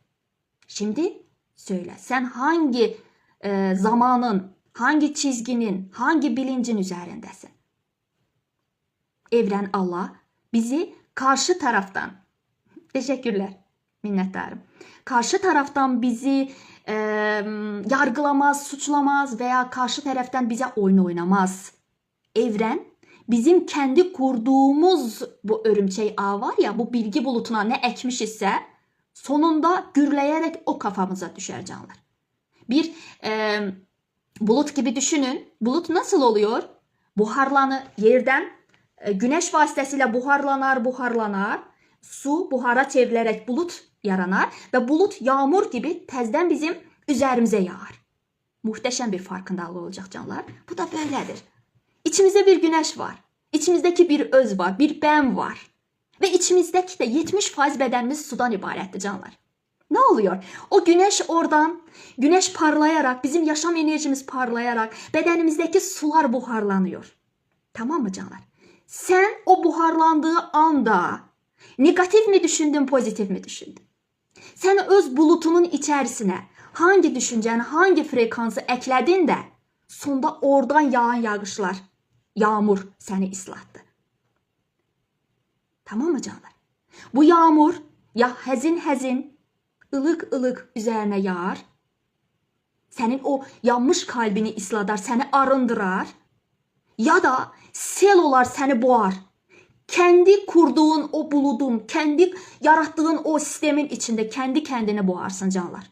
Şimdi söyle, sen hangi zamanın, hangi çizginin, hangi bilincin üzerindesin? Evren Allah bizi karşı taraftan, teşekkürler, minnettarım. Karşı taraftan bizi yargılamaz, suçlamaz veya karşı taraftan bize oyun oynamaz. Evren bizim kendi kurduğumuz bu örümcek ağı var ya, bu bilgi bulutuna ne ekmişizse sonunda gürleyerek o kafamıza düşer canlar. Bir bulut gibi düşünün. Bulut nasıl oluyor? Buharlanır yerden, güneş vasıtasıyla buharlanar. Su buhara çevrilerek bulut yaranar ve bulut yağmur gibi tezden bizim üzerimize yağar. Muhteşem bir farkındalığı olacak canlar. Bu da böyledir. İçimizde bir güneş var. İçimizdeki bir öz var, bir ben var. Ve içimizdeki de 70% bedenimiz sudan ibarettir canlar. Ne oluyor? O güneş oradan, güneş parlayarak, bizim yaşam enerjimiz parlayarak bedenimizdeki sular buharlanıyor. Tamam mı canlar? Sen o buharlandığı anda negatif mi düşündün, pozitif mi düşündün? Sen öz bulutunun içerisine hangi düşünceni, hangi frekansı ekledin de sonda oradan yağan yağışlar, yağmur seni ıslattı. Tamam mı canlar? Bu yağmur ya həzin, ılık üzerine yağar. Senin o yanmış kalbini ısladar, seni arındırar. Ya da sel olar seni boğar. Kendi kurduğun o buludun, kendi yarattığın o sistemin içinde kendi kendini boğarsın canlar.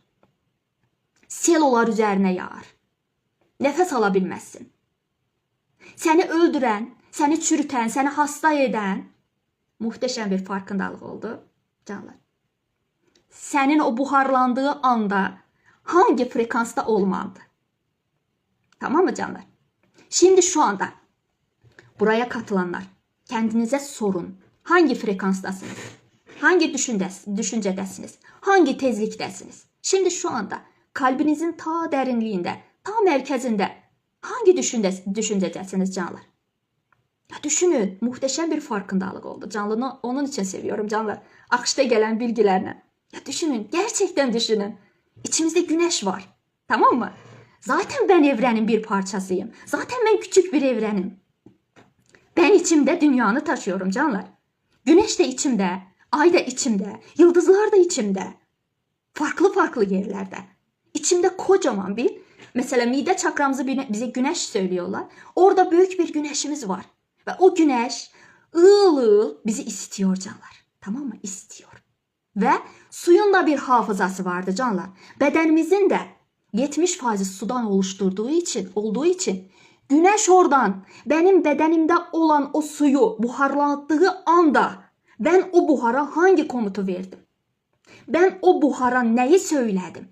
Sel olar üzerine yağar. Nefes alabilmezsin. Seni öldüren, seni çürüten, seni hasta eden muhteşem bir farkındalık oldu canlar. Senin o buharlandığı anda hangi frekansta olmalıdır? Tamam mı canlar? Şimdi şu anda buraya katılanlar kendinize sorun. Hangi frekanstasınız? Hangi düşüncedesiniz? Hangi tezliktesiniz? Şimdi şu anda kalbinizin ta derinliğinde, ta merkezinde hangi düşüncedesiniz canlar? Ya düşünün, muhteşem bir farkındalık oldu. Canlını onun için seviyorum canlar. Akışta gelen bilgilerine. Ya düşünün, gerçekten düşünün. İçimizde güneş var. Tamam mı? Zaten ben evrenin bir parçasıyım. Zaten ben küçük bir evrenim. Ben içimde dünyanı taşıyorum canlar. Güneş de içimde, ay da içimde, yıldızlar da içimde. Farklı yerlerde. İçimde kocaman bir, mesela mide çakramızı bize güneş söylüyorlar. Orada büyük bir güneşimiz var. Ve o güneş ığıl bizi istiyor canlar. Tamam mı? İstiyor. Ve suyun da bir hafızası vardı canlar. Bedenimizin de 70% sudan olduğu için güneş oradan benim bedenimde olan o suyu buharlattığı anda ben o buhara hangi komutu verdim? Ben o buhara neyi söyledim?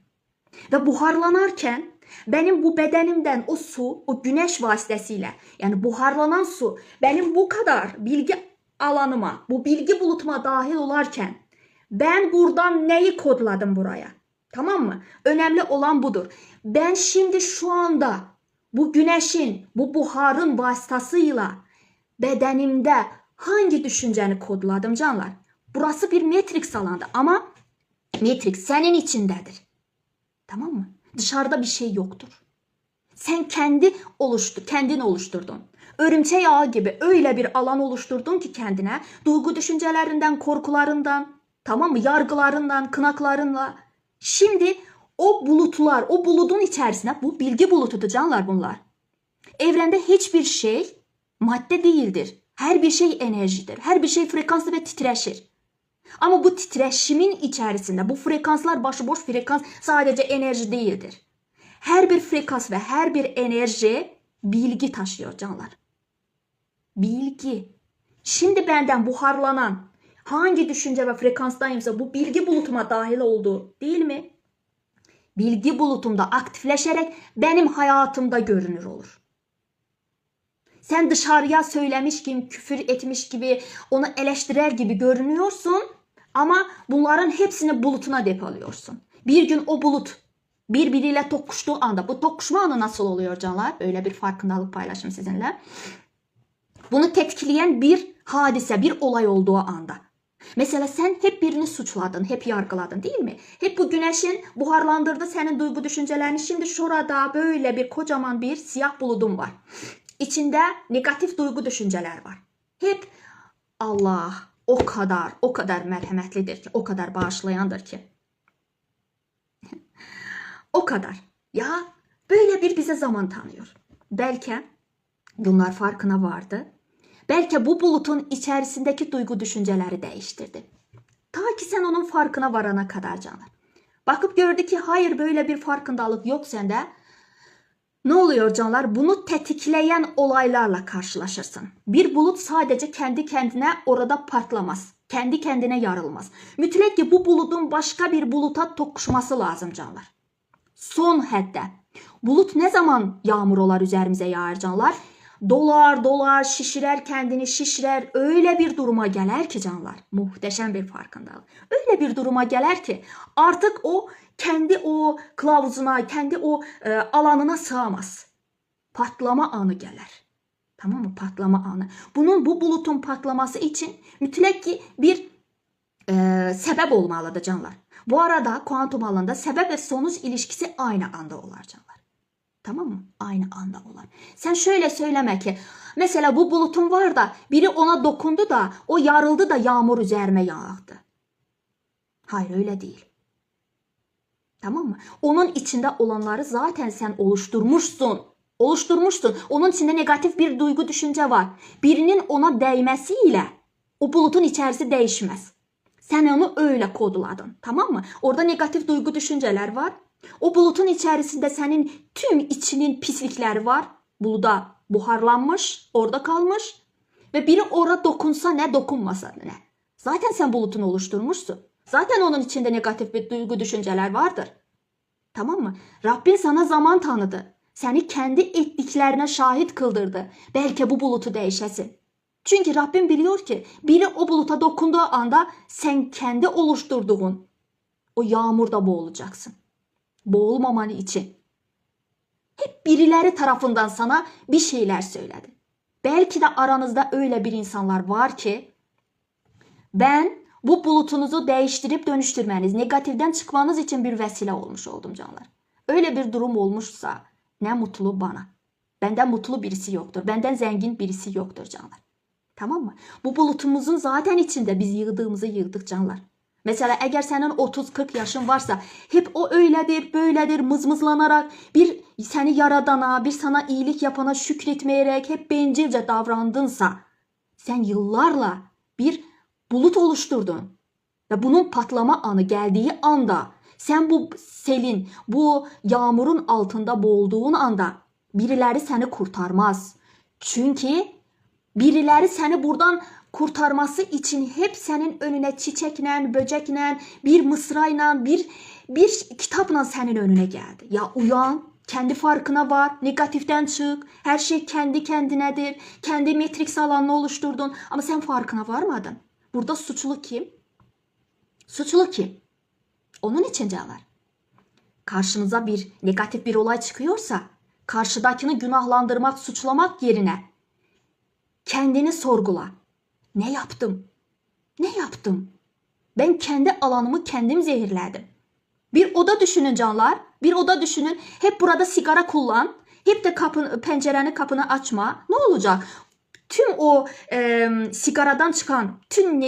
Ve buharlanarken benim bu bedenimden o su, o güneş vasıtasıyla, yani buharlanan su benim bu kadar bilgi alanıma, bu bilgi bulutuma dahil olarken ben buradan neyi kodladım buraya? Tamam mı? Önemli olan budur. Ben şimdi şu anda bu güneşin, bu buharın vasıtasıyla bedenimde hangi düşünceni kodladım canlar? Burası bir matrix alanı ama matrix senin içindedir. Tamam mı? Dışarıda bir şey yoktur. Sen kendin oluşturdun. Örümcek ağı gibi öyle bir alan oluşturdun ki kendine, duygu düşüncelerinden, korkularından, tamam mı? Yargılarından, kınaklarınla. Şimdi o bulutlar, o bulutun içerisine, bu bilgi bulutudur canlar bunlar. Evrende hiçbir şey madde değildir. Her bir şey enerjidir. Her bir şey frekanslı ve titreşir. Ama bu titreşimin içerisinde bu frekanslar başıboş frekans sadece enerji değildir. Her bir frekans ve her bir enerji bilgi taşıyor canlar. Bilgi. Şimdi benden buharlanan hangi düşünce ve frekanstayımsa bu bilgi bulutuma dahil oldu değil mi? Bilgi bulutumda aktifleşerek benim hayatımda görünür olur. Sen dışarıya söylemiş gibi, küfür etmiş gibi, onu eleştirer gibi görünüyorsun ama bunların hepsini bulutuna depoluyorsun. Bir gün o bulut birbiriyle tokuştuğu anda, bu tokuşma anı nasıl oluyor canlar? Öyle bir farkındalık paylaşım sizinle. Bunu tetikleyen bir hadise, bir olay olduğu anda. Mesela sen hep birini suçladın, hep yargıladın değil mi? Hep bu güneşin buharlandırdı senin duygu düşüncelerini. Şimdi şurada böyle bir kocaman bir siyah buludum var. İçinde negatif duygu düşünceler var. Hep Allah o kadar merhametlidir ki, o kadar bağışlayandır ki. O kadar. Ya böyle bir bize zaman tanıyor. Belki bunlar farkına vardı. Belki bu bulutun içerisindeki duygu düşünceleri değiştirdi. Ta ki sen onun farkına varana kadar canlar. Bakıp gördü ki hayır, böyle bir farkındalık yok sende. Ne oluyor canlar? Bunu tetikleyen olaylarla karşılaşırsın. Bir bulut sadece kendi kendine orada patlamaz. Kendi kendine yarılmaz. Mütləq bu bulutun başka bir buluta tokuşması lazım canlar. Son həddə. Bulut ne zaman yağmur olar üzerimize yağar canlar? Dolar şişirer, kendini şişirer, öyle bir duruma gelir ki canlar, muhteşem bir farkındalık. Öyle bir duruma gelir ki artık o kendi o kılavuzuna, kendi o alanına sığamaz. Patlama anı gelir. Tamam mı? Patlama anı. Bu bulutun patlaması için mütləq ki bir sebep olmalıdır canlar. Bu arada kuantum alanında sebep ve sonuç ilişkisi aynı anda olar canlar. Tamam mı? Aynı anda olan. Sen şöyle söyleme ki mesela bu bulutun var da biri ona dokundu da o yarıldı da yağmur üzerime yağdı. Hayır, öyle değil. Tamam mı? Onun içinde olanları zaten sen oluşturmuşsun. Oluşturmuşsun. Onun içinde negatif bir duygu düşünce var. Birinin ona değmesiyle o bulutun içerisi değişmez. Sen onu öyle kodladın. Tamam mı? Orada negatif duygu düşünceler var. O bulutun içerisinde senin tüm içinin pislikleri var. Buluda buharlanmış, orada kalmış. Ve biri orada dokunsa ne, dokunmasa ne. Zaten sen bulutunu oluşturmuşsun. Zaten onun içinde negatif bir duygu düşünceler vardır. Tamam mı? Rabbin sana zaman tanıdı. Seni kendi ettiklerine şahit kıldırdı. Belki bu bulutu değişesin. Çünkü Rabbim biliyor ki biri o buluta dokunduğu anda sen kendi oluşturduğun o yağmurda boğulacaksın. Boğulmaman için. Hep birileri tarafından sana bir şeyler söyledi. Belki de aranızda öyle bir insanlar var ki ben bu bulutunuzu değiştirip dönüştürmeniz, negatiften çıkmanız için bir vesile olmuş oldum canlar. Öyle bir durum olmuşsa ne mutlu bana. Benden mutlu birisi yoktur. Benden zengin birisi yoktur canlar. Tamam mı? Bu bulutumuzun zaten içinde biz yığdığımızı yığdık canlar. Mesela eğer senin 30-40 yaşın varsa hep o öyledir, böyledir mızmızlanarak bir seni yaradana, bir sana iyilik yapana şükretmeyerek hep bencilce davrandınsa sen yıllarla bir bulut oluşturdun. Ve bunun patlama anı geldiği anda sen bu selin, bu yağmurun altında boğulduğun anda birileri seni kurtarmaz. Çünkü birileri seni buradan kurtarması için hep senin önüne çiçekle, böcekle, bir mısrayla, bir kitapla senin önüne geldi. Ya uyan, kendi farkına var, negatiften çık, her şey kendi kendinedir, kendi matrix alanını oluşturdun ama sen farkına varmadın. Burada suçlu kim? Suçlu kim? Onun için canlar. Karşınıza bir negatif bir olay çıkıyorsa karşıdakini günahlandırmak, suçlamak yerine kendini sorgula. Ne yaptım? Ne yaptım? Ben kendi alanımı kendim zehirledim. Bir oda düşünün canlar. Bir oda düşünün. Hep burada sigara kullan. Hep de pencereni kapını açma. Ne olacak? Tüm o sigaradan çıkan tüm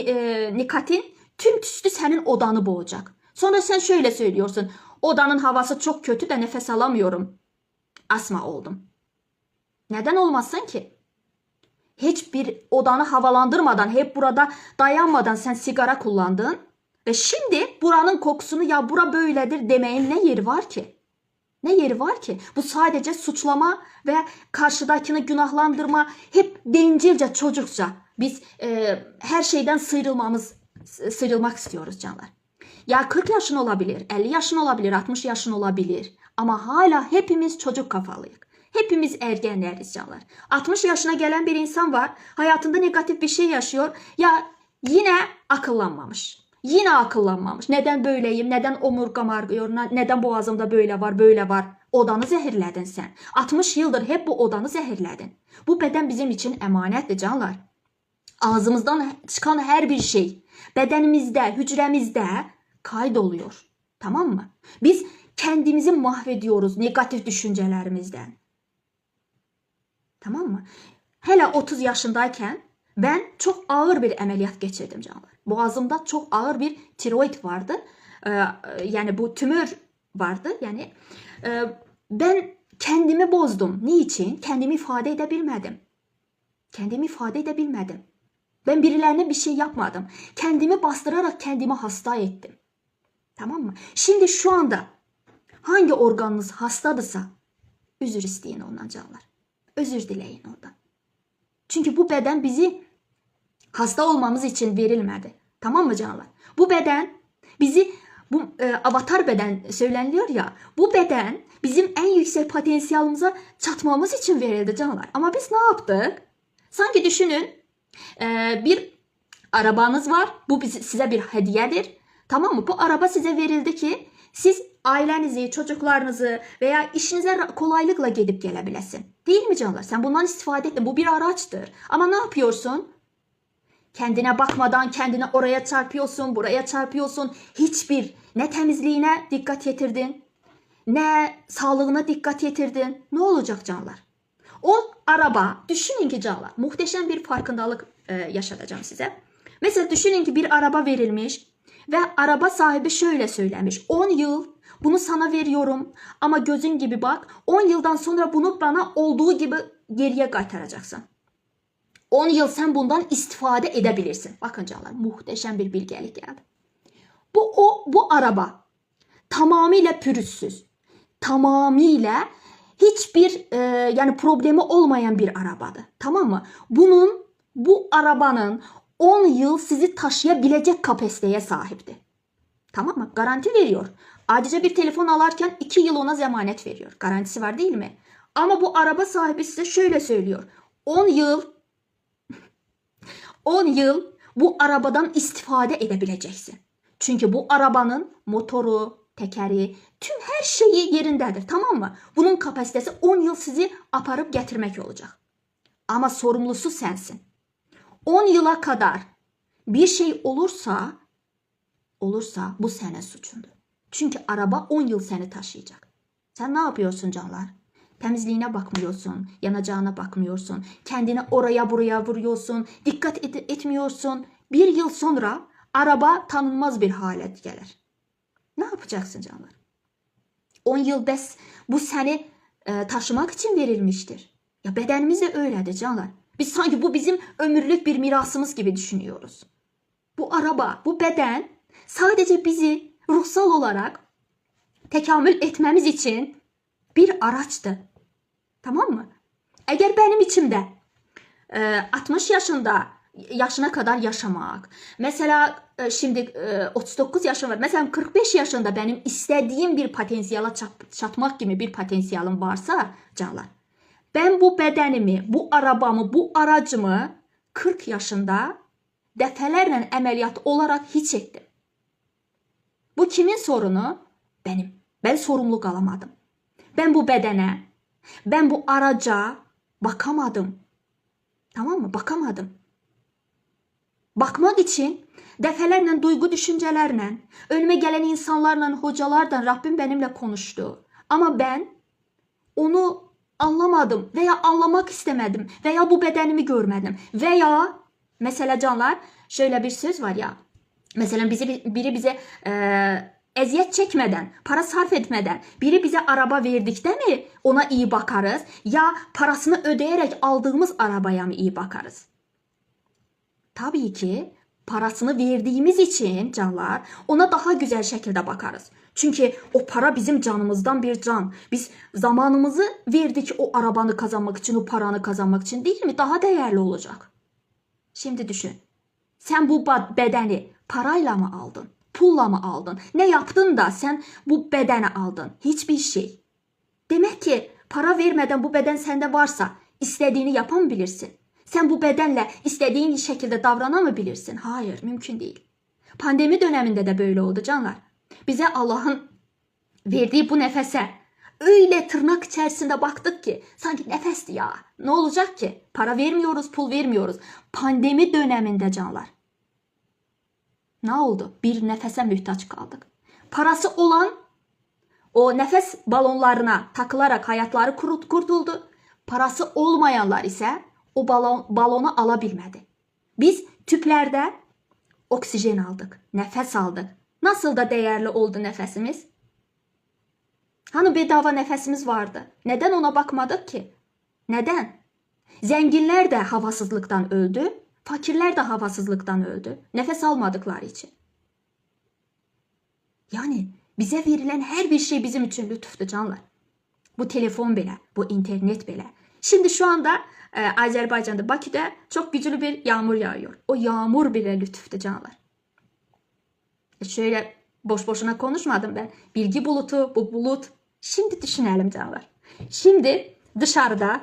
nikotin, tüm tüslü senin odanı boğacak. Sonra sen şöyle söylüyorsun. Odanın havası çok kötü de nefes alamıyorum. Asma oldum. Neden olmasın ki? Hiçbir odanı havalandırmadan, hep burada dayanmadan sen sigara kullandın. Ve şimdi buranın kokusunu ya bura böyledir demeyin ne yeri var ki? Ne yeri var ki? Bu sadece suçlama ve karşıdakini günahlandırma, hep bencilce, çocukça. Biz her şeyden sıyrılmak istiyoruz canlar. Ya 40 yaşın olabilir, 50 yaşın olabilir, 60 yaşın olabilir. Ama hala hepimiz çocuk kafalıyız. Hepimiz ergenleriz canlar. 60 yaşına gelen bir insan var. Hayatında negatif bir şey yaşıyor. Ya yine akıllanmamış. Yine akıllanmamış. Neden böyleyim? Neden omurgam ağrıyor? Neden boğazımda böyle var, böyle var? Odanı zehirledin sen. 60 yıldır hep bu odanı zehirledin. Bu beden bizim için emanetli canlar. Ağzımızdan çıkan her bir şey bedenimizde, hücremizde kaydoluyor. Tamam mı? Biz kendimizi mahvediyoruz negatif düşüncelerimizden. Tamam mı? Hele 30 yaşındayken ben çok ağır bir ameliyat geçirdim canlar. Boğazımda çok ağır bir tiroid vardı. Yani bu tümör vardı. Yani ben kendimi bozdum. Niçin? Kendimi ifade edebilmedim. Kendimi ifade edebilmedim. Ben birilerine bir şey yapmadım. Kendimi bastırarak kendimi hasta ettim. Tamam mı? Şimdi şu anda hangi organınız hastadırsa özür isteyin ondan canlar. Özür dileyin ondan. Çünkü bu beden bizi hasta olmamız için verilmedi. Tamam mı canlar? Bu beden bizi avatar beden söyleniliyor ya. Bu beden bizim en yüksek potansiyelimize çatmamız için verildi canlar. Ama biz ne yaptık? Sanki düşünün bir arabanız var. Bu size bir hediyedir. Tamam mı? Bu araba size verildi ki siz ailenizi, çocuklarınızı veya işinize kolaylıkla gidip gelebilesin. Değil mi canlar? Sen bundan istifade ettin. Bu bir araçtır. Ama ne yapıyorsun? Kendine bakmadan kendine oraya çarpıyorsun, buraya çarpıyorsun. Hiçbir ne temizliğine dikkat getirdin, ne sağlığına dikkat getirdin. Ne olacak canlar? O araba, düşünün ki canlar, muhteşem bir farkındalık yaşatacağım size. Mesela düşünün ki bir araba verilmiş ve araba sahibi şöyle söylemiş. 10 yıl bunu sana veriyorum ama gözün gibi bak. 10 yıldan sonra bunu bana olduğu gibi geriye kaytaracaksın. 10 yıl sen bundan istifade edebilirsin. Bakın canlar, muhteşem bir bilgelik geldi. Bu araba tamamıyla pürüzsüz. Tamamıyla hiçbir yani problemi olmayan bir arabadı. Tamam mı? Bu arabanın 10 yıl sizi taşıyabilecek kapasiteye sahipti. Tamam mı? Garanti veriyor. Ayrıca bir telefon alarken 2 yıl ona zemanet veriyor. Garantisi var değil mi? Ama bu araba sahibi size şöyle söylüyor. 10 yıl bu arabadan istifade edebileceksin. Çünkü bu arabanın motoru, tekeri, tüm her şeyi yerindedir. Tamam mı? Bunun kapasitesi 10 yıl sizi aparıp getirmek olacak. Ama sorumlusu sensin. 10 yıla kadar bir şey olursa bu senin suçundur. Çünkü araba 10 yıl seni taşıyacak. Sen ne yapıyorsun canlar? Temizliğine bakmıyorsun, yanacağına bakmıyorsun, kendini oraya buraya vuruyorsun, dikkat etmiyorsun. Bir yıl sonra araba tanınmaz bir hale gelir. Ne yapacaksın canlar? 10 yıl bu seni taşımak için verilmiştir. Ya bedenimiz de öyledir canlar. Biz sanki bu bizim ömürlük bir mirasımız gibi düşünüyoruz. Bu araba, bu beden sadece bizi ruhsal olarak tekamül etmemiz için bir araçtı. Tamam mı? Eğer benim içimde 60 yaşına kadar yaşamak. Mesela şimdi 39 yaşım var. Mesela 45 yaşında benim istediğim bir potansiyele çatmak gibi bir potansiyelim varsa canlar. Ben bu bedenimi, bu arabamı, bu aracımı 40 yaşında defalarla ameliyat olarak hiç ettim. Bu kimin sorunu? Benim. Ben sorumluluk alamadım. Ben bu bedene, ben bu araca bakamadım. Tamam mı? Bakamadım. Bakmak için defalarla duygu düşüncelerle, önüme gelen insanlarla, hocalardan Rabbim benimle konuştu. Ama ben onu anlamadım veya anlamak istemedim veya bu bedenimi görmedim. Veya mesela canlar şöyle bir söz var ya. Mesela biri bize eziyet çekmeden, para sarf etmeden biri bize araba verdikte mi ona iyi bakarız? Ya parasını ödeyerek aldığımız arabaya mı iyi bakarız? Tabii ki parasını verdiğimiz için canlar ona daha güzel şekilde bakarız. Çünkü o para bizim canımızdan bir can. Biz zamanımızı verdik o arabanı kazanmak için, o paranı kazanmak için, değil mi? Daha değerli olacak. Şimdi düşün. Sen bu bedeni parayla mı aldın? Pulla mı aldın? Ne yaptın da sen bu bedeni aldın? Hiçbir şey. Demek ki para vermeden bu beden sende varsa istediğini yapabilirsin. Sen bu bedenle istediğin şekilde davranabilirsin. Hayır, mümkün değil. Pandemi döneminde de böyle oldu canlar. Bize Allah'ın verdiği bu nefese öyle tırnak içerisinde baktık ki sanki nefesti ya. Ne olacak ki? Para vermiyoruz, pul vermiyoruz. Pandemi döneminde canlar. Ne oldu? Bir nefese muhtaç kaldık. Parası olan o nefes balonlarına takılarak hayatları kurtuldu. Parası olmayanlar ise o balonu alabilmedi. Biz tüplerde oksijen aldık, nefes aldık. Nasıl da değerli oldu nefesimiz? Hani bedava nefesimiz vardı. Neden ona bakmadık ki? Neden? Zenginler de havasızlıktan öldü. Fakirler de havasızlıktan öldü. Nefes almadıkları için. Yani bize verilen her bir şey bizim için lütuftu canlar. Bu telefon bile, bu internet bile. Şimdi şu anda Azerbaycan'da, Bakü'de çok güçlü bir yağmur yağıyor. O yağmur bile lütuftu canlar. Şöyle boş boşuna konuşmadım ben. Bilgi bulutu, bu bulut. Şimdi düşünelim canlar. Şimdi dışarıda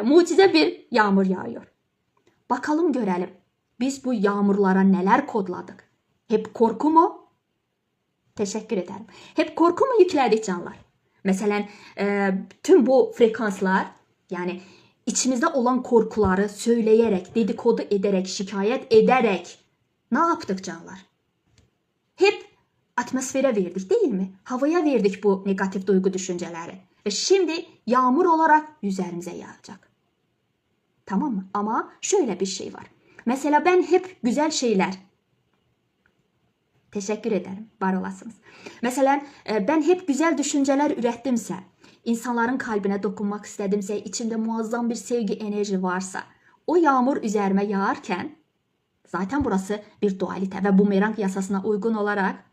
mucize bir yağmur yağıyor. Bakalım görelim. Biz bu yağmurlara neler kodladık? Hep korku mu? Teşekkür ederim. Hep korku mu yükledik canlar? Mesela tüm bu frekanslar, yani içimizde olan korkuları söyleyerek, dedikodu ederek, şikayet ederek ne yaptık canlar? Hep atmosfere verdik değil mi? Havaya verdik bu negatif duygu düşünceleri. Ve şimdi yağmur olarak üzerimize yağacak. Tamam mı? Ama şöyle bir şey var. Mesela ben hep güzel şeyler... Teşekkür ederim. Var olasınız. Mesela ben hep güzel düşünceler ürettimse, insanların kalbine dokunmak istedimse, içimde muazzam bir sevgi enerji varsa, o yağmur üzerime yağarken, zaten burası bir dualite ve bumerang yasasına uygun olarak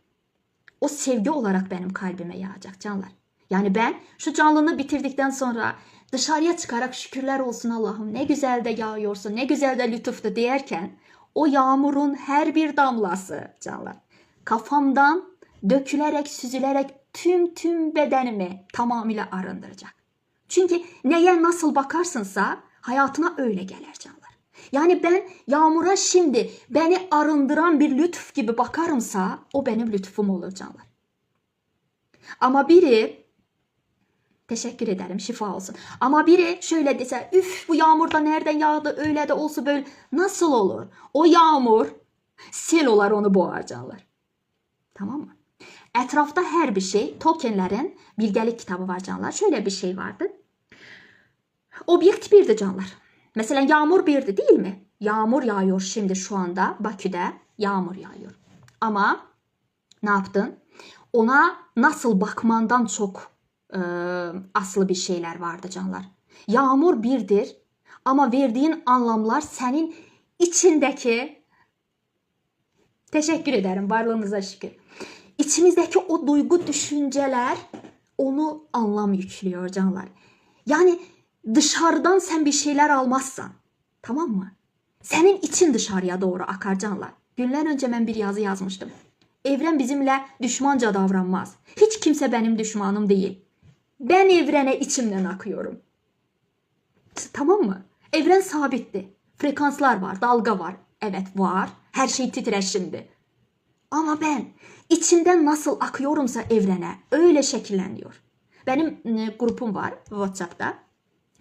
o sevgi olarak benim kalbime yağacak canlar. Yani ben şu canlını bitirdikten sonra dışarıya çıkarak şükürler olsun Allah'ım, ne güzel de yağıyorsun, ne güzel de lütuftu diyerken, o yağmurun her bir damlası canlar kafamdan dökülerek, süzülerek tüm bedenimi tamamıyla arındıracak. Çünkü neye nasıl bakarsınsa hayatına öyle gelir canlar. Yani ben yağmura şimdi beni arındıran bir lütuf gibi bakarımsa o benim lütfum olur canlar. Ama biri, teşekkür ederim, şifa olsun. Ama biri şöyle dese, üf bu yağmur da nereden yağdı, öyle de olsa böyle, nasıl olur? O yağmur sel olar, onu boğar canlar. Tamam mı? Etrafta her bir şey, Tolkien'lerin bilgelik kitabı var canlar. Şöyle bir şey vardı. Obyekt birdi canlar. Mesela yağmur birdi değil mi? Yağmur yağıyor şimdi şu anda Bakü'de. Yağmur yağıyor. Ama ne yaptın? Ona nasıl bakmandan çok aslı bir şeyler vardı canlar. Yağmur birdir ama verdiğin anlamlar senin içindeki, teşekkür ederim, varlığınıza şükür. İçimizdeki o duygu, düşünceler onu anlam yüklüyor canlar. Yani dışarıdan sen bir şeyler almazsan, tamam mı? Senin için dışarıya doğru akar canlar. Günler önce ben bir yazı yazmıştım. Evren bizimle düşmanca davranmaz. Hiç kimse benim düşmanım değil. Ben evrene içimden akıyorum. Tamam mı? Evren sabitti. Frekanslar var, dalga var. Evet var. Her şey titrer şimdi. Ama ben içimden nasıl akıyorumsa evrene öyle şekilleniyor. Benim grupum var WhatsApp'ta.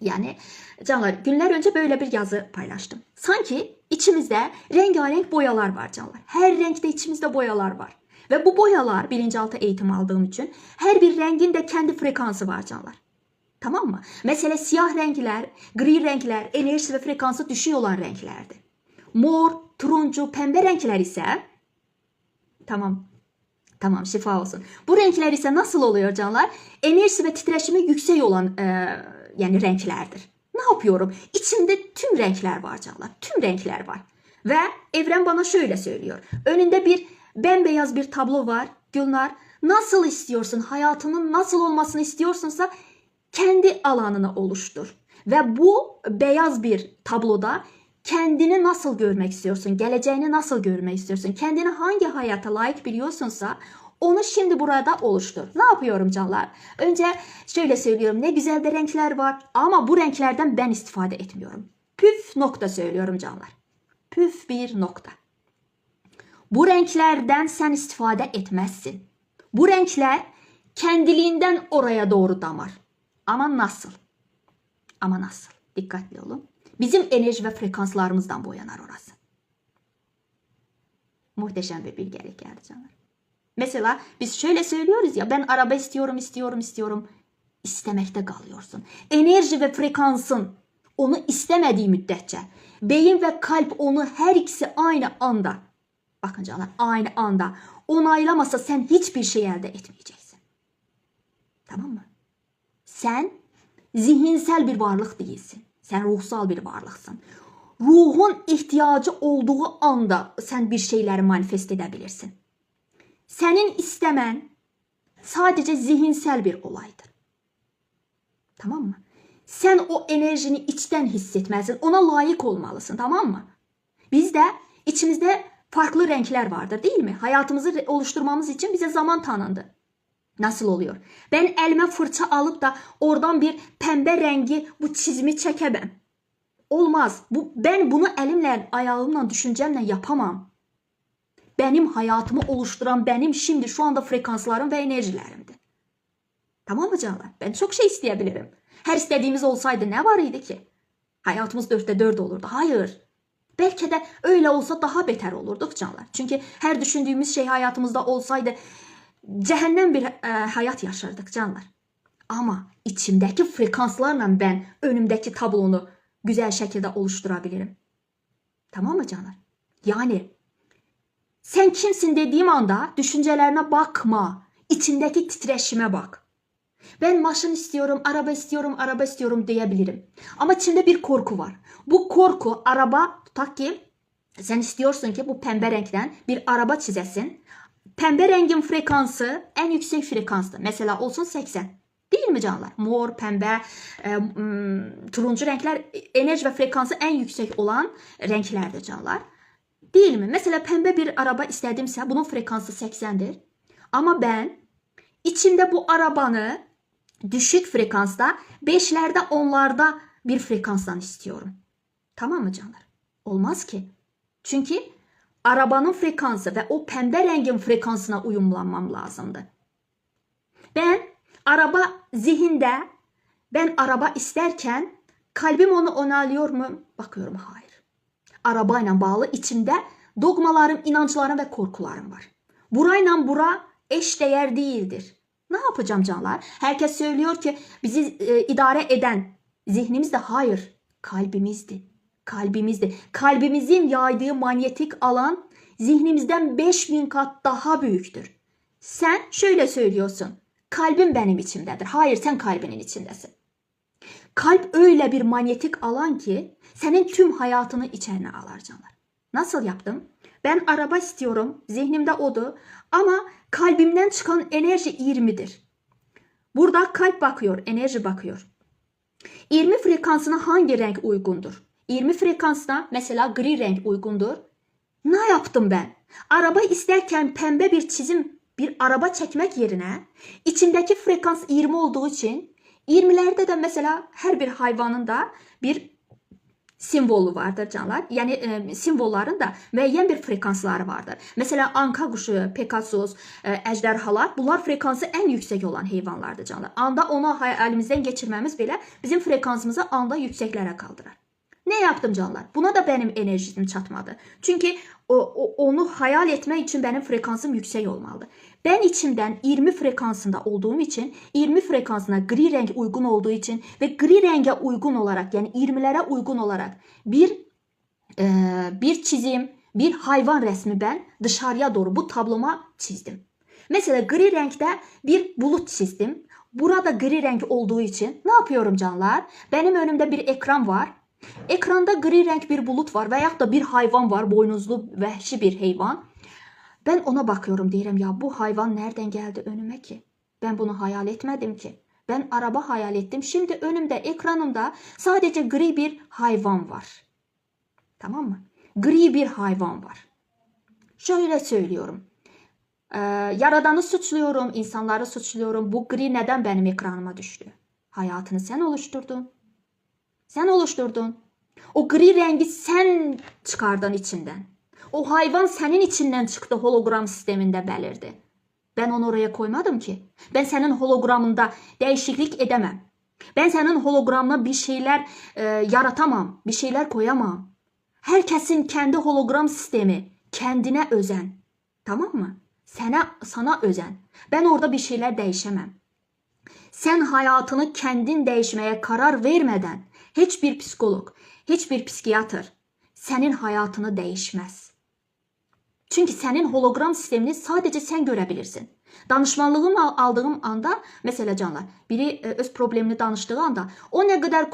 Yani canlar, günler önce böyle bir yazı paylaştım. Sanki içimizde rengarenk boyalar var canlar. Her renkte içimizde boyalar var. Ve bu boyalar, bilinçaltı eğitim aldığım için, her bir rengin de kendi frekansı var canlar. Tamam mı? Mesela siyah renkler, gri renkler enerjisi ve frekansı düşüyor olan renklerdi. Mor, turuncu, pembe renkler ise Tamam şifa olsun. Bu renkler ise nasıl oluyor canlar? Enerjisi ve titreşimi yüksek olan yani renklerdir. Ne yapıyorum? İçimde tüm renkler var canlar. Tüm renkler var. Ve evren bana şöyle söylüyor. Önünde bir bembeyaz bir tablo var. Gülnar, nasıl istiyorsun? Hayatının nasıl olmasını istiyorsunsa kendi alanını oluştur. Ve bu beyaz bir tabloda kendini nasıl görmek istiyorsun? Geleceğini nasıl görmek istiyorsun? Kendini hangi hayata layık biliyorsunsa onu şimdi burada oluştur. Ne yapıyorum canlar? Önce şöyle söylüyorum. Ne güzel de renkler var ama bu renklerden ben istifade etmiyorum. Püf nokta söylüyorum canlar. Püf bir nokta. Bu renklerden sen istifade etmezsin. Bu renkler kendiliğinden oraya doğru damar. Ama nasıl? Ama nasıl? Dikkatli olun. Bizim enerji ve frekanslarımızdan boyanar orası. Muhteşem bir bilgelik geldi canlar. Mesela biz şöyle söylüyoruz ya, ben araba istiyorum. İstemekte kalıyorsun. Enerji ve frekansın onu istemediği müddetçe beyin ve kalp onu her ikisi aynı anda, bakın canlar, aynı anda onaylamasa sen hiçbir şey elde etmeyeceksin. Tamam mı? Sen zihinsel bir varlık değilsin. Sen ruhsal bir varlıksın. Ruhun ihtiyacı olduğu anda sen bir şeyleri manifest edebilirsin. Senin istemen sadece zihinsel bir olaydır. Tamam mı? Sen o enerjini içten hissetmelisin. Ona layık olmalısın, tamam mı? Bizde içimizde farklı renkler vardır, değil mi? Hayatımızı oluşturmamız için bize zaman tanındı. Nasıl oluyor? Ben elime fırça alıp da oradan bir pembe rengi bu çizimi çekemem. Olmaz. Ben bunu elimle, ayağımla, düşüncemle yapamam. Benim hayatımı oluşturan benim şimdi şu anda frekanslarım ve enerjilerimdir. Tamam mı canlar? Ben çok şey isteyebilirim. Her istediğimiz olsaydı ne var idi ki? Hayatımız 4'te 4 olurdu. Hayır. Belki de öyle olsa daha beter olurduk canlar. Çünkü her düşündüğümüz şey hayatımızda olsaydı cehennem bir hayat yaşardık canlar. Ama içimdeki frekanslarla ben önümdeki tablonu güzel şekilde oluşturabilirim. Tamam mı canlar? Yani sen kimsin dediğim anda düşüncelerine bakma. İçindeki titreşime bak. Ben maşın istiyorum, araba istiyorum diyebilirim. Ama içimde bir korku var. Bu korku araba tutak ki sen istiyorsun ki bu pembe renkten bir araba çizesin. Pembe rengin frekansı en yüksek frekanstır. Mesela olsun 80. Değil mi canlar? Mor, pembe, turuncu renkler enerji ve frekansı en yüksek olan renklerdir canlar. Değil mi? Mesela pembe bir araba istedimse bunun frekansı 80'dir. Ama ben içimde bu arabanı düşük frekansta 5'lerde 10'larda bir frekanstan istiyorum. Tamam mı canlar? Olmaz ki. Çünkü arabanın frekansı ve o pembe rengin frekansına uyumlanmam lazımdı. Ben araba zihinde, ben araba isterken kalbim onu onaylıyor mu? Bakıyorum hayır. Arabayla bağlı içimde dogmalarım, inançlarım ve korkularım var. Burayla bura eşdeğer değildir. Ne yapacağım canlar? Herkes söylüyor ki bizi idare eden zihnimiz de hayır. Kalbimizdi. Kalbimizdi. Kalbimizin yaydığı manyetik alan zihnimizden 5000 kat daha büyüktür. Sen şöyle söylüyorsun. Kalbim benim içimdedir. Hayır, sen kalbinin içindesin. Kalp öyle bir manyetik alan ki senin tüm hayatını içine alar canlar. Nasıl yaptım? Ben araba istiyorum. Zihnimde odu. Ama kalbimden çıkan enerji 20'dir. Burada kalp bakıyor, enerji bakıyor. 20 frekansına hangi renk uygundur? 20 frekansına mesela gri renk uygundur. Ne yaptım ben? Araba isterken pembe bir çizim, bir araba çekmek yerine içimdeki frekans 20 olduğu için 20'lerde de mesela her bir hayvanın da bir simvolu vardır canlar. Yani simvolların da müəyyən bir frekansları vardır. Mesela anka quşu, pegasus, ejderhalar bunlar frekansı en yüksek olan heyvanlardır canlar. Anda onu elimizden geçirmemiz bile bizim frekansımızı anda yükseklere kaldırar. Ne yaptım canlar? Buna da benim enerjim çatmadı. Çünkü onu hayal etmek için benim frekansım yüksek olmalı. Ben içimden 20 frekansında olduğum için 20 frekansına gri renk uygun olduğu için ve gri renge uygun olarak yani 20'lere uygun olarak bir çizim, bir hayvan resmi ben dışarıya doğru bu tabloma çizdim. Mesela gri renkte bir bulut çizdim. Burada gri renk olduğu için ne yapıyorum canlar? Benim önümde bir ekran var. Ekranda gri renk bir bulut var veyahut da bir hayvan var, boynuzlu vəhşi bir heyvan. Ben ona bakıyorum diyelim ya bu hayvan nereden geldi önüme ki? Ben bunu hayal etmedim ki. Ben araba hayal ettim. Şimdi önümde ekranımda sadece gri bir hayvan var. Tamam mı? Gri bir hayvan var. Şöyle söylüyorum. Yaradanı suçluyorum, insanları suçluyorum. Bu gri neden benim ekranıma düştü? Hayatını sen oluşturdun. Sen oluşturdun. O gri rengi sen çıkardın içinden. O hayvan senin içinden çıktı, hologram sisteminde belirdi. Ben onu oraya koymadım ki. Ben senin hologramında değişiklik edemem. Ben senin hologramına bir şeyler yaratamam, bir şeyler koyamam. Herkesin kendi hologram sistemi, kendine özen. Tamam mı? Sana özen. Ben orada bir şeyler değişemem. Sen hayatını kendin değişmeye karar vermeden hiçbir psikolog, hiçbir psikiyatr senin hayatını değişmez. Çünki sənin hologram sistemini sadəcə sən görə bilirsən. Danışmanlığımı aldığım anda, məsələ canlar, biri öz problemini danışdığı anda, o nə qədər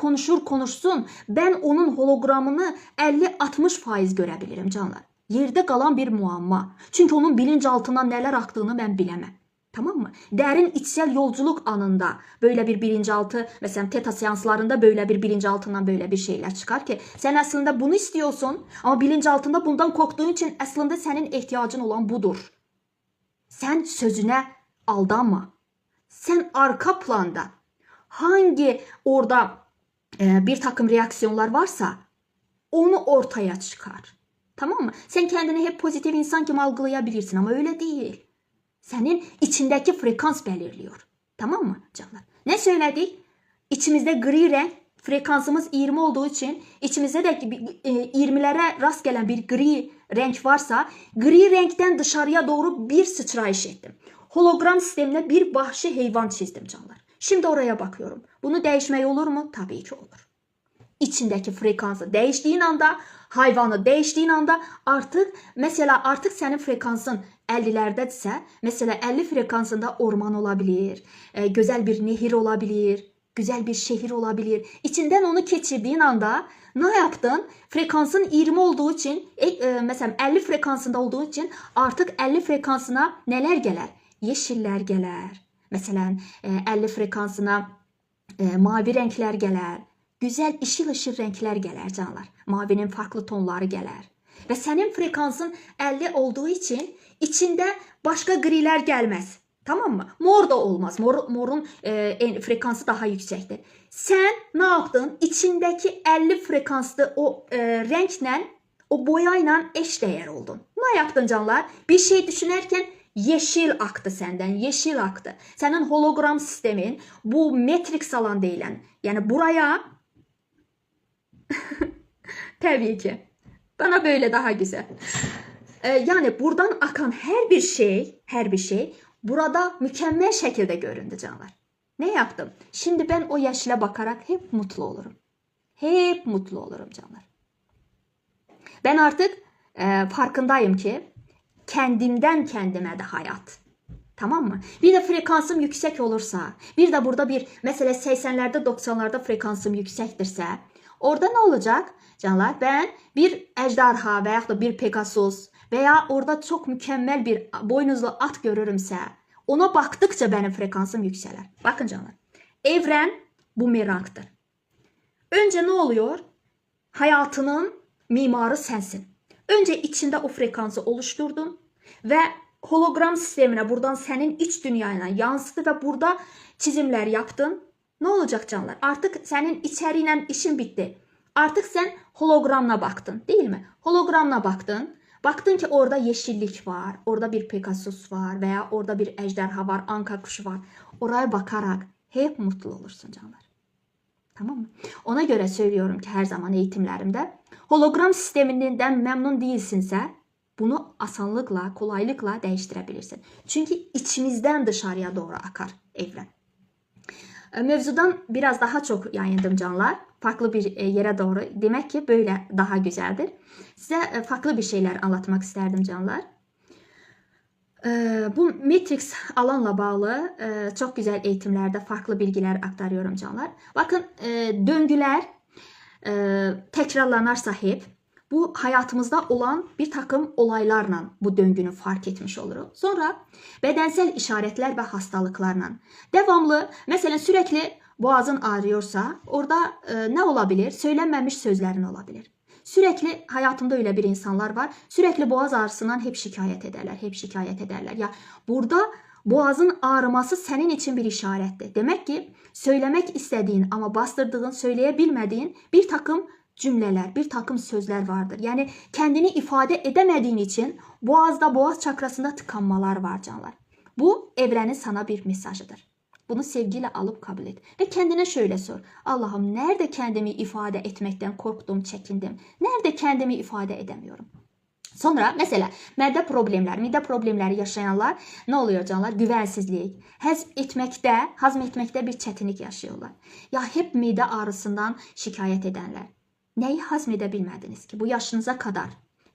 konuşsun, mən onun hologramını 50-60% görə bilirim canlar. Yerdə qalan bir muamma. Çünki onun bilinçaltından nələr axdığını mən biləməm. Tamam mı? Dərin içsel yolculuk anında böyle bir bilinçaltı, mesela teta seanslarında böyle bir bilinçaltından böyle bir şeyler çıkar ki sen aslında bunu istiyorsun ama bilinçaltında bundan korktuğun için aslında senin ihtiyacın olan budur. Sen sözüne aldanma. Sen arka planda hangi orada bir takım reaksiyonlar varsa onu ortaya çıkar. Tamam mı? Sen kendini hep pozitif insan gibi algılayabilirsin ama öyle değil. Senin içindeki frekans belirliyor. Tamam mı canlar? Ne söyledik? İçimizde gri renk, frekansımız 20 olduğu için içimizde de 20'lere rast gelen bir gri renk varsa gri renkten dışarıya doğru bir sıçrayış ettim. Hologram sistemine bir vahşi hayvan çizdim canlar. Şimdi oraya bakıyorum. Bunu değişmek olur mu? Tabii ki olur. İçindeki frekansı değiştiğin anda, hayvanı değiştiğin anda artık senin frekansın 50'lerdedirsə, mesela 50 frekansında orman olabilir, güzel bir nehir olabilir, güzel bir şehir olabilir. İçinden onu geçirdiğin anda ne yaptın? Frekansın 20 olduğu için, mesela 50 frekansında olduğu için artık 50 frekansına neler gelir? Yeşiller gelir. Mesela 50 frekansına mavi renkler gelir. Güzel ışıl renkler gelir canlar. Mavinin farklı tonları gelir. Ve senin frekansın 50 olduğu için içinde başka griler gelmez. Tamam mı? Mor da olmaz. Morun frekansı daha yüksektir. Sen ne yaptın? İçindeki 50 frekanslı o renkle, o boyayla eşdeğer oldun. Ne yaptın canlar? Bir şey düşünürken yeşil aktı senden. Yeşil aktı. Senin hologram sistemin bu Matrix alan deyilen, yani buraya tabii ki. Bana böyle daha güzel. Yani buradan akan her bir şey burada mükemmel şekilde göründü canlar. Ne yaptım? Şimdi ben o yeşile bakarak hep mutlu olurum. Hep mutlu olurum canlar. Ben artık farkındayım ki kendimden kendime de hayat. Tamam mı? Bir de frekansım yüksek olursa, bir de burada bir mesela 80'lerde 90'larda frekansım yüksektirse, orada ne olacak canlar? Ben bir ejderha veya da bir Pegasus veya orada çok mükemmel bir boynuzlu at görürümse, ona baktıkça benim frekansım yükselir. Bakın canlar, evren bumerangdır. Önce ne oluyor? Hayatının mimarı sensin. Önce içinde o frekansı oluşturdun ve hologram sistemine buradan senin iç dünyana yansıdı ve burada çizimler yaptın. Ne olacak canlar? Artık senin içeriğiyle işin bitti. Artık sen hologramla baktın, değil mi? Hologramla baktın. Baktın ki orada yeşillik var, orada bir Pegasus var veya orada bir ejderha var, anka kuşu var. Oraya bakarak hep mutlu olursun canlar. Tamam mı? Ona göre söylüyorum ki her zaman eğitimlerimde hologram sisteminden memnun değilsinse bunu asanlıkla, kolaylıkla değiştirebilirsin. Çünkü içimizden dışarıya doğru akar evren. Mevzudan biraz daha çok yayındım canlar. Farklı bir yere doğru. Demek ki böyle daha güzeldir. Size farklı bir şeyler anlatmak isterdim canlar. Bu Matrix alanla bağlı çok güzel eğitimlerde farklı bilgiler aktarıyorum canlar. Bakın döngüler tekrarlanarsa hep bu hayatımızda olan bir takım olaylarla bu döngünü fark etmiş oluruz. Sonra bedensel işaretler ve hastalıklarla devamlı, mesela sürekli boğazın ağrıyorsa orada ne olabilir? Söylenmemiş sözlerin olabilir. Sürekli hayatımda öyle bir insanlar var. Sürekli boğaz ağrısından hep şikayet ederler. Hep şikayet ederler. Ya burada boğazın ağrıması senin için bir işarettir. Demek ki söylemek istediğin ama bastırdığın, söyleyebilmediğin bir takım cümleler, bir takım sözler vardır. Yani kendini ifade edemediğin için boğazda, boğaz çakrasında tıkanmalar var canlar. Bu evrenin sana bir mesajıdır. Bunu sevgiyle alıp kabul et. Ve kendine şöyle sor. Allah'ım, nerede kendimi ifade etmekten korktum, çekindim? Nerede kendimi ifade edemiyorum? Sonra mesela mide problemleri yaşayanlar ne oluyor canlar? Güvensizlik, hazmetmekte bir çetinlik yaşıyorlar. Ya hep mide ağrısından şikayet edenler. Neyi hazmedebilmediniz ki bu yaşınıza kadar?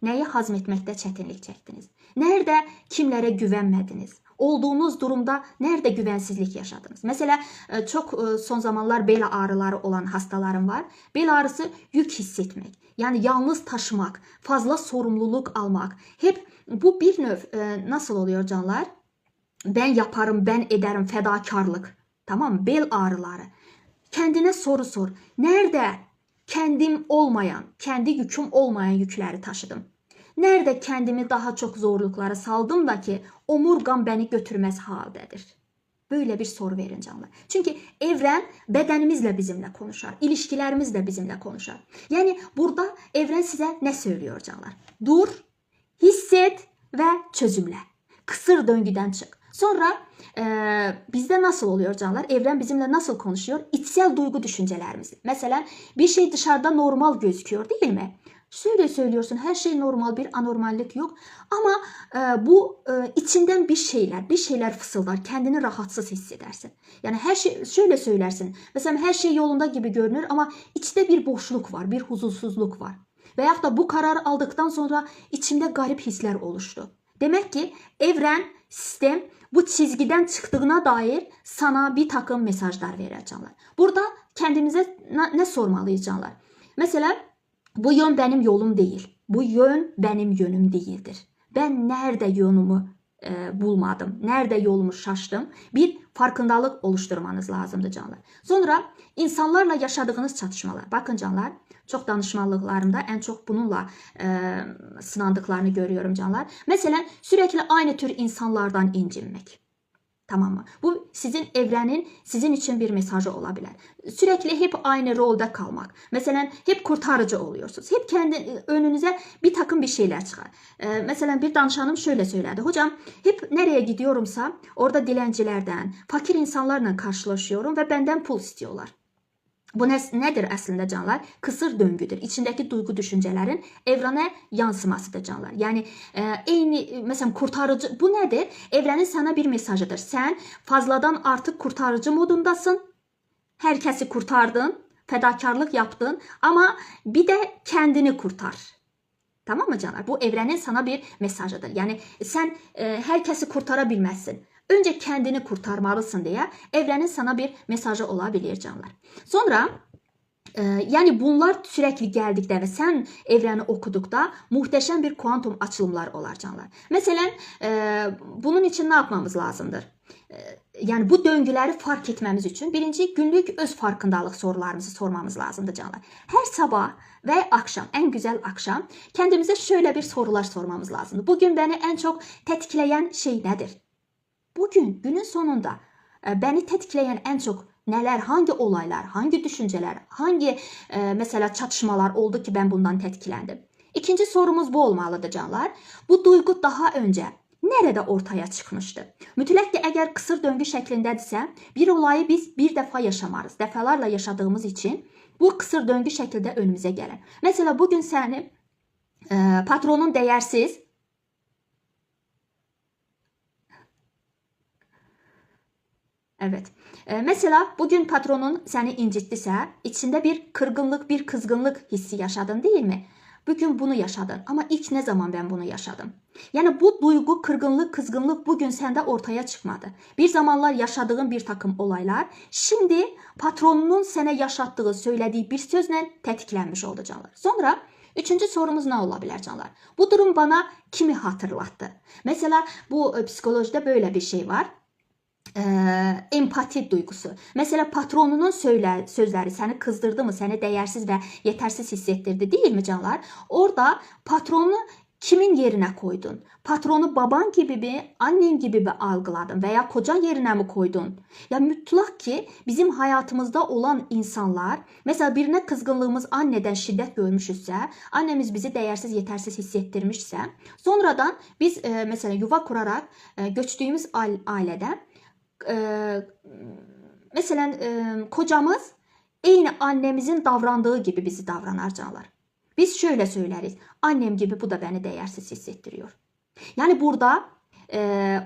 Neyi hazmetmekte çətinlik çəktiniz? Nerede kimlere güvenmediniz? Olduğunuz durumda nerede güvensizlik yaşadınız? Mesela çok son zamanlar bel ağrıları olan hastalarım var. Bel ağrısı yük hissetmek. Yani yalnız taşımak, fazla sorumluluk almak. Hep bu bir növ nasıl oluyor canlar? Ben yaparım, ben ederim, fedakarlık. Tamam mı? Bel ağrıları. Kendine soru sor. Nerede kendim olmayan, kendi yüküm olmayan yükleri taşıdım? Nerede kendimi daha çok zorluklara saldım da ki omurgam beni götürmez haldedir? Böyle bir soru verin canlar. Çünkü evren bedenimizle bizimle konuşar. İlişkilerimizle bizimle konuşar. Yani burada evren size ne söylüyor canlar? Dur, hisset ve çözümle. Kısır döngüden çık. Sonra bizde nasıl oluyor canlar? Evren bizimle nasıl konuşuyor? İçsel duygu düşüncelerimiz. Mesela bir şey dışarıda normal gözüküyor değil mi? Şöyle söylüyorsun, her şey normal, bir anormallik yok. Ama bu içinden bir şeyler fısıldar. Kendini rahatsız hissedersin. Yani her şey şöyle söylersin. Mesela her şey yolunda gibi görünür ama içte bir boşluk var, bir huzursuzluk var. Veyahut da bu kararı aldıktan sonra içimde garip hisler oluştu. Demek ki evren, sistem bu çizgiden çıktığına dair sana bir takım mesajlar verir canlar. Burada kendimize ne sormalıyız canlar? Mesela bu yön benim yolum değil. Bu yön benim yönüm değildir. Ben nerede yolumu bulmadım, nerede yolumu şaştım? Bir farkındalık oluşturmanız lazımdı canlar. Sonra insanlarla yaşadığınız çatışmalar. Bakın canlar, çok danışmanlıklarımda en çok bununla sınandıklarını görüyorum canlar. Mesela sürekli aynı tür insanlardan incinmek. Tamam mı? Bu sizin evrenin sizin için bir mesajı olabilir. Sürekli hep aynı rolde kalmak. Mesela hep kurtarıcı oluyorsunuz. Hep kendi önünüze bir takım bir şeyler çıkar. Mesela bir danışanım şöyle söyledi. Hocam hep nereye gidiyorumsa orada dilencilerden, fakir insanlarla karşılaşıyorum ve benden pul istiyorlar. Bu nedir aslında canlar? Kısır döngüdür. İçindeki duygu düşüncelerin evrene yansımasıdır canlar. Yani mesela kurtarıcı bu nedir? Evrenin sana bir mesajıdır. Sen fazladan artık kurtarıcı modundasın. Herkesi kurtardın, fedakarlık yaptın ama bir de kendini kurtar. Tamam mı canlar? Bu evrenin sana bir mesajıdır. Yani sen herkesi kurtarabilmezsin. Önce kendini kurtarmalısın diye evrenin sana bir mesajı olabilir canlar. Sonra yani bunlar sürekli geldikdə ve sen evreni okudukda muhteşem bir kuantum açılımlar olar canlar. Mesela bunun için ne yapmamız lazımdır? Yani bu döngüleri fark etmemiz için birinci günlük öz farkındalık sorularımızı sormamız lazımdır canlar. Her sabah ve akşam, en güzel akşam kendimize şöyle bir sorular sormamız lazımdır. Bugün beni en çok tetikleyen şey nedir? Bugün günün sonunda beni tetikleyen en çok neler, hangi olaylar, hangi düşünceler, hangi mesela çatışmalar oldu ki ben bundan tetkilendim? İkinci sorumuz bu olmalıdır canlar. Bu duygu daha önce nerede ortaya çıkmıştı? Mütləq eğer kısır döngü şeklindedirse bir olayı biz bir defa yaşamarız. Defalarla yaşadığımız için bu kısır döngü şekilde önümüze gelir. Mesela bugün seni patronun değersiz, evet. Mesela bugün patronun seni incittisə, içinde bir kırgınlık, bir kızgınlık hissi yaşadın değil mi? Bugün bunu yaşadın. Ama ilk ne zaman ben bunu yaşadım? Yani bu duygu, kırgınlık, kızgınlık bugün sende ortaya çıkmadı. Bir zamanlar yaşadığın bir takım olaylar şimdi patronunun sana yaşattığı, söylediği bir sözle tetiklenmiş oldu canlar. Sonra üçüncü sorumuz ne olabilir canlar? Bu durum bana kimi hatırlattı? Mesela bu psikolojide böyle bir şey var. Empati duygusu. Mesela patronunun sözleri seni kızdırdı mı, seni değersiz ve yetersiz hissettirdi değil mi canlar? Orada patronu kimin yerine koydun? Patronu baban gibi mi, annen gibi mi algıladın veya kocan yerine mi koydun? Ya mutlak ki bizim hayatımızda olan insanlar, mesela birine kızgınlığımız anneden şiddet görmüşüzse, annemiz bizi değersiz, yetersiz hissettirmişse, sonradan biz mesela yuva kurarak göçtüğümüz ailede mesela kocamız aynı annemizin davrandığı gibi bizi davranar canlar. Biz şöyle söyleriz. Annem gibi bu da beni değersiz hissettiriyor. Yani burada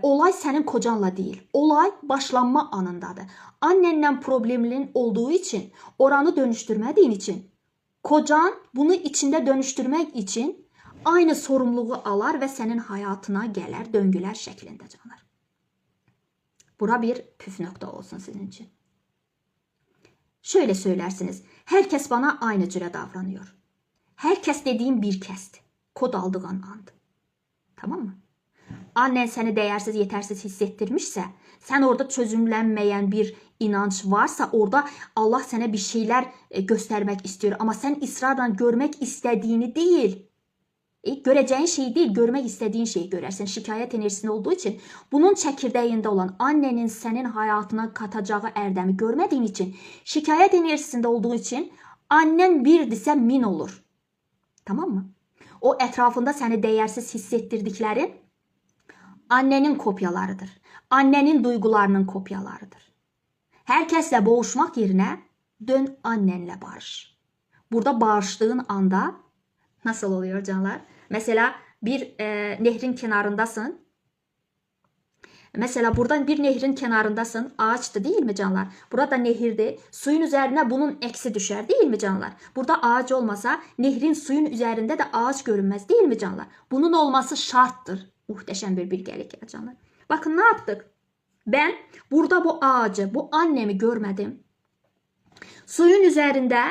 olay senin kocanla değil. Olay başlanma anındadır. Annenle problemin olduğu için, oranı dönüştürmediğin için, kocan bunu içinde dönüştürmek için aynı sorumluluğu alar ve senin hayatına gelir döngüler şeklinde canlar. Bura bir püf nokta olsun sizin için. Şöyle söylersiniz. Herkes bana aynı cüre davranıyor. Herkes dediğim bir kəsdir. Kod aldığın andı. Tamam mı? Annen seni değersiz, yetersiz hissettirmişse, sen orada çözümlenmeyen bir inanç varsa, orada Allah sana bir şeyler göstermek istiyor. Ama sen ısrarla görmek istediğini değil, göreceğin şey değil, görmek istediğin şeyi görersin. Şikayet enerjisinde olduğu için, bunun çekirdeğinde olan annenin senin hayatına katacağı erdemi görmediğin için, şikayet enerjisinde olduğu için annen birdirsə min olur. Tamam mı? O etrafında seni değersiz hissettirdiklerin annenin kopyalarıdır. Annenin duygularının kopyalarıdır. Herkesle boğuşmak yerine dön annenle barış. Burada barıştığın anda nasıl oluyor canlar? Mesela bir nehrin kenarındasın. Mesela buradan bir nehrin kenarındasın. Ağaçtı değil mi canlar? Burada nehirdi. Suyun üzerine bunun eksi düşer değil mi canlar? Burada ağaç olmasa nehrin suyun üzerinde de ağaç görünmez değil mi canlar? Bunun olması şarttır. Muhteşem bir bilgelik ya canlar. Bakın ne yaptık? Ben burada bu ağacı, bu annemi görmedim. Suyun üzerinde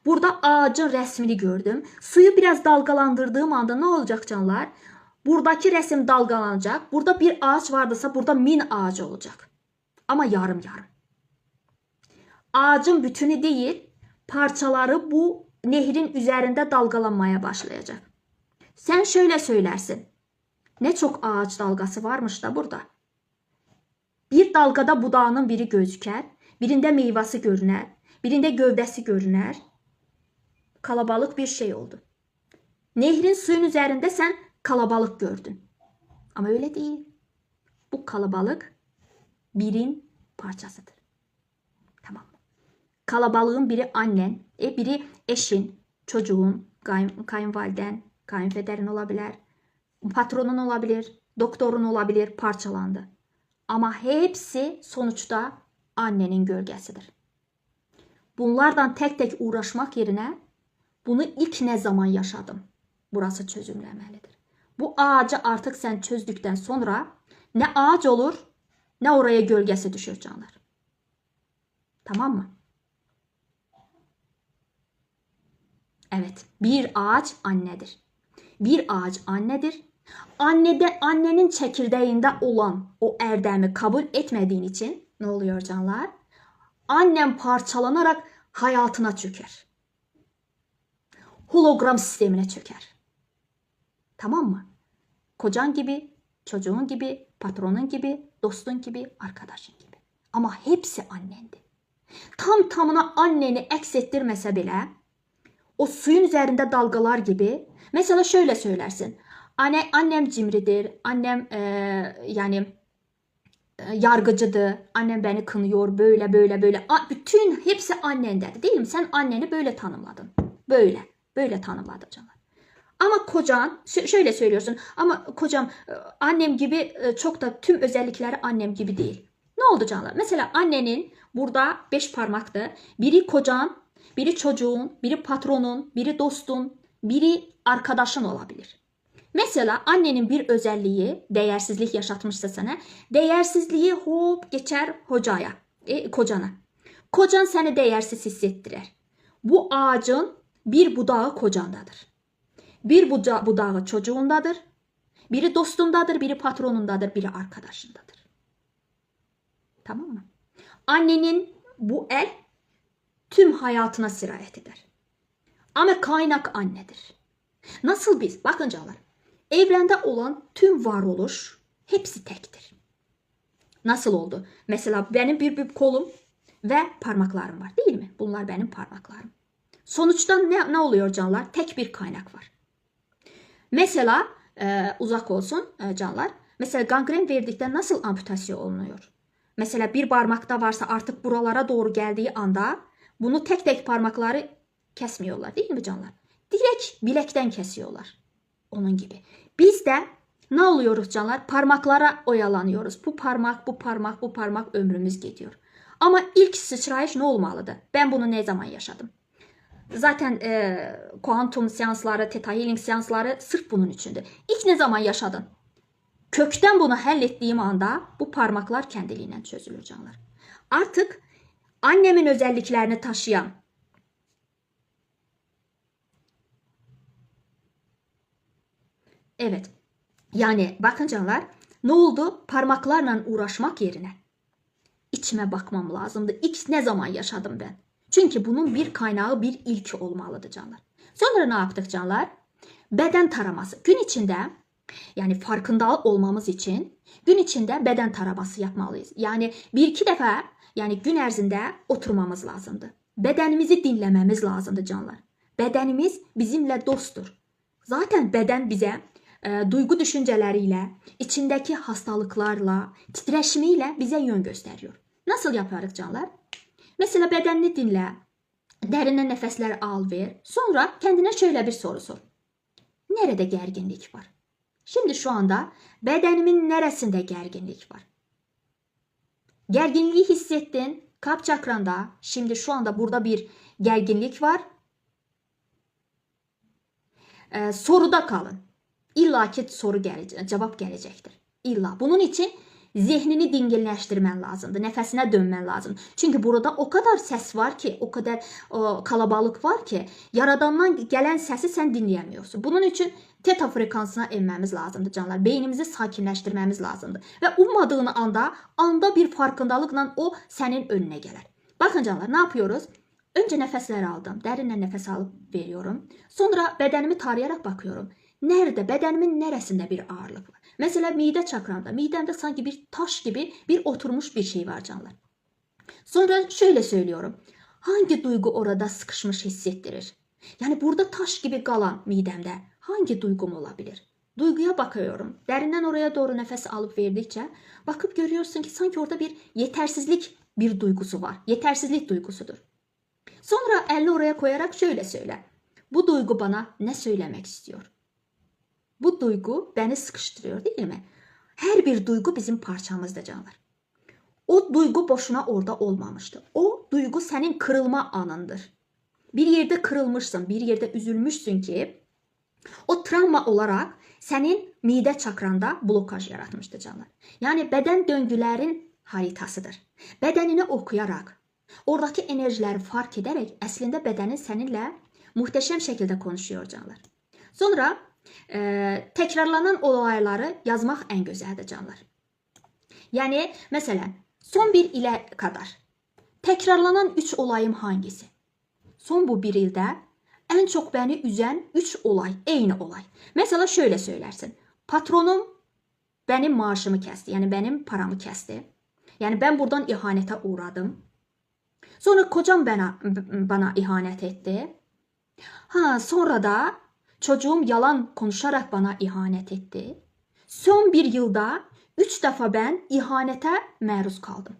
burada ağacın resmini gördüm. Suyu biraz dalgalandırdığım anda ne olacak canlar? Buradaki resim dalgalanacak. Burada bir ağaç vardıysa burada min ağacı olacak. Ama yarım yarım. Ağacın bütünü değil, parçaları bu nehrin üzerinde dalgalanmaya başlayacak. Sen şöyle söylersin. Ne çok ağaç dalgası varmış da burada. Bir dalgada budağının biri gözükər, birinde meyvası görünər, birinde gövdəsi görünər. Kalabalık bir şey oldu. Nehrin suyun üzerinde sen kalabalık gördün. Ama öyle değil. Bu kalabalık birin parçasıdır. Tamam mı? Kalabalığın biri annen, biri eşin, çocuğun, kayınvaliden, kayınpederin olabilir, patronun olabilir, doktorun olabilir, parçalandı. Ama hepsi sonuçta annenin gölgesidir. Bunlardan tek tek uğraşmak yerine bunu ilk ne zaman yaşadım? Burası çözümlemelidir. Bu ağacı artık sen çözdükten sonra ne ağaç olur ne oraya gölgesi düşür canlar. Tamam mı? Evet, bir ağaç annedir. Bir ağaç annedir. Annenin çekirdeğinde olan o erdemi kabul etmediğin için ne oluyor canlar? Annem parçalanarak hayatına çöker. Hologram sistemine çöker. Tamam mı? Kocan gibi, çocuğun gibi, patronun gibi, dostun gibi, arkadaşın gibi. Ama hepsi annendi. Tam tamına anneni əks etdirməsə belə, o suyun üzerinde dalgalar gibi, mesela şöyle söylersin. Annem cimridir, annem yargıcıdır, annem beni kınıyor, böyle. Bütün hepsi annendedir değil mi? Sen anneni böyle tanımladın. Böyle tanımladın canım. Ama kocan, şöyle söylüyorsun, ama kocam annem gibi çok da tüm özellikleri annem gibi değil. Ne oldu canlar? Mesela annenin burada 5 parmaktı. Biri kocan, biri çocuğun, biri patronun, biri dostun, biri arkadaşın olabilir. Mesela annenin bir özelliği, değersizlik yaşatmışsa sana, değersizliği hop geçer hocaya, kocana. Kocan seni değersiz hissettirir. Bu ağacın bir budağı kocandadır. Bir budağı çocuğundadır. Biri dostundadır, biri patronundadır, biri arkadaşındadır. Tamam mı? Annenin bu el tüm hayatına sirayet eder. Ama kaynak annedir. Nasıl biz? Bakın canlar. Evrende olan tüm varoluş hepsi tektir. Nasıl oldu? Mesela benim bir kolum ve parmaklarım var değil mi? Bunlar benim parmaklarım. Sonuçta ne oluyor canlar? Tek bir kaynak var. Mesela uzak olsun canlar. Mesela gangren verdikten nasıl amputasiya olunuyor? Mesela bir parmakta varsa artık buralara doğru geldiği anda bunu tek tek parmakları kesmiyorlar değil mi canlar? Direkt bilekten kesiyorlar. Onun gibi. Biz de ne oluyoruz canlar? Parmaklara oyalanıyoruz. Bu parmak ömrümüz gidiyor. Ama ilk sıçrayış ne olmalıdır? Ben bunu ne zaman yaşadım? Zaten kuantum seansları, theta healing seansları sırf bunun içindir. İlk ne zaman yaşadın? Kökten bunu hallettiğim anda bu parmaklar kendiliğinden çözülür canlar. Artık annemin özelliklerini taşıyan, evet, yani bakın canlar, ne oldu? Parmaklarla uğraşmak yerine içime bakmam lazımdı. İlk ne zaman yaşadım ben? Çünkü bunun bir kaynağı, bir ilki olmalıdır canlar. Sonra ne yaptık canlar? Beden taraması. Gün içinde, yani farkında olmamız için gün içinde beden taraması yapmalıyız. Yani bir iki defa, yani gün ərzində oturmamız lazımdır. Bedenimizi dinlememiz lazımdır canlar. Bedenimiz bizimle dosttur. Zaten beden bize duygu düşünceleriyle, içindeki hastalıklarla, titreşimiyle bize yön gösteriyor. Nasıl yaparız canlar? Mesela bedenini dinle, derinden nefesler al ver. Sonra kendine şöyle bir soru sor. Nerede gerginlik var? Şimdi şu anda bedenimin neresinde gerginlik var? Gerginliği hissettin. Kalp çakranda. Şimdi şu anda burada bir gerginlik var. Soruda kalın. İlla ki soru gelecek, cevap gelecektir. İlla. Bunun için zihnini dinginleştirmen lazımdır. Nefesine dönmen lazım. Çünkü burada o kadar ses var ki, o kadar kalabalık var ki, yaradandan gelen sesi sen dinleyemiyorsun. Bunun için teta frekansına inmemiz lazımdır canlar. Beynimizi sakinleştirmemiz lazımdır. Ve ummadığın anda bir farkındalıkla o senin önüne gelir. Bakın canlar, ne yapıyoruz? Önce nefesler aldım. Derinden nefes alıp veriyorum. Sonra bedenimi tarayarak bakıyorum. Nerede? Bedenimin neresinde bir ağırlık var? Mesela mide çakramda. Midemde sanki bir taş gibi bir oturmuş bir şey var canlar. Sonra şöyle söylüyorum. Hangi duygu orada sıkışmış hissettirir? Yani burada taş gibi kalan midemde hangi duygum olabilir? Duyguya bakıyorum. Derinden oraya doğru nefes alıp verdikçe bakıp görüyorsun ki sanki orada bir yetersizlik bir duygusu var. Yetersizlik duygusudur. Sonra elini oraya koyarak şöyle söyle. Bu duygu bana ne söylemek istiyor? Bu duygu beni sıkıştırıyor, değil mi? Her bir duygu bizim parçamızda canlar. O duygu boşuna orada olmamıştı. O duygu senin kırılma anındır. Bir yerde kırılmışsın, bir yerde üzülmüşsün ki o travma olarak senin mide çakranda blokaj yaratmıştı canlar. Yani beden döngülerin haritasıdır. Bedenini okuyarak, oradaki enerjileri fark ederek əslində bedenin seninle muhteşem şekilde konuşuyor canlar. Sonra tekrarlanan olayları yazmaq en gözəldir canlar. Yani mesela son bir ile kadar tekrarlanan 3 olayım hangisi? Son bu bir ilde en çok beni üzen 3 olay, aynı olay. Mesela şöyle söylersin. Patronum benim maaşımı kesti, yani benim paramı kesti. Yani ben buradan ihanete uğradım. Sonra kocam bana ihanet etti. Sonra da çocuğum yalan konuşarak bana ihanet etti. Son bir yılda 3 defa ben ihanete maruz kaldım.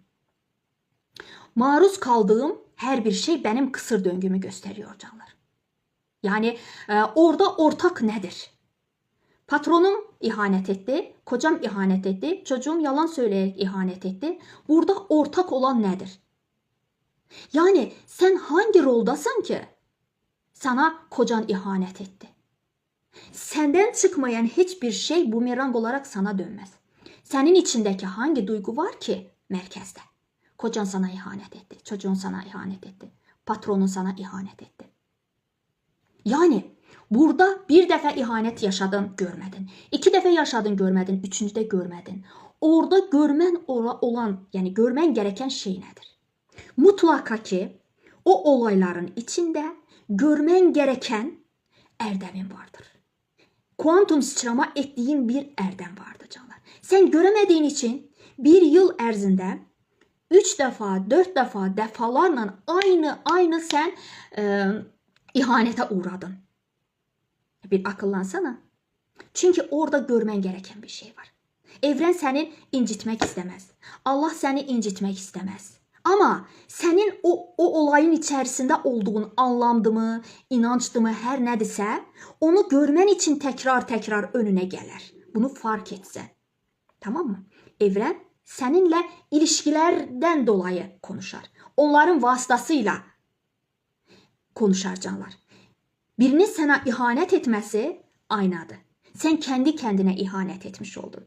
Maruz kaldığım her bir şey benim kısır döngümü gösteriyor canlar. Yani orada ortak nedir? Patronum ihanet etti, kocam ihanet etti, çocuğum yalan söyleyerek ihanet etti. Burada ortak olan nedir? Yani sen hangi roldasın ki sana kocan ihanet etti? Senden çıkmayan hiçbir şey bumerang olarak sana dönmez. Senin içindeki hangi duygu var ki merkezde? Kocan sana ihanet etti, çocuğun sana ihanet etti, patronun sana ihanet etti. Yani burada bir defa ihanet yaşadın, görmedin. 2 defa yaşadın, görmedin. 3. görmedin. Orada görmen olan, yani görmen gereken şey nedir? Mutlaka ki o olayların içinde görmen gereken erdemin vardır. Kuantum sıçrama ettiğin bir erdem vardır canlar. Sen göremediğin için bir yıl ərzində 3 defa, 4 defa defalarla aynı sen ihanete uğradın. Bir akıllansana. Çünkü orada görmen gereken bir şey var. Evren seni incitmek istemez. Allah seni incitmek istemez. Ama senin o olayın içerisinde olduğun anlamdı mı, inançdı mı, her nedirse onu görmen için tekrar önüne gelir. Bunu fark etsen. Tamam mı? Evren seninle ilişkilerden dolayı konuşar. Onların vasıtasıyla konuşar canlar. Birinin sana ihanet etmesi aynadır. Sen kendi kendine ihanet etmiş oldun.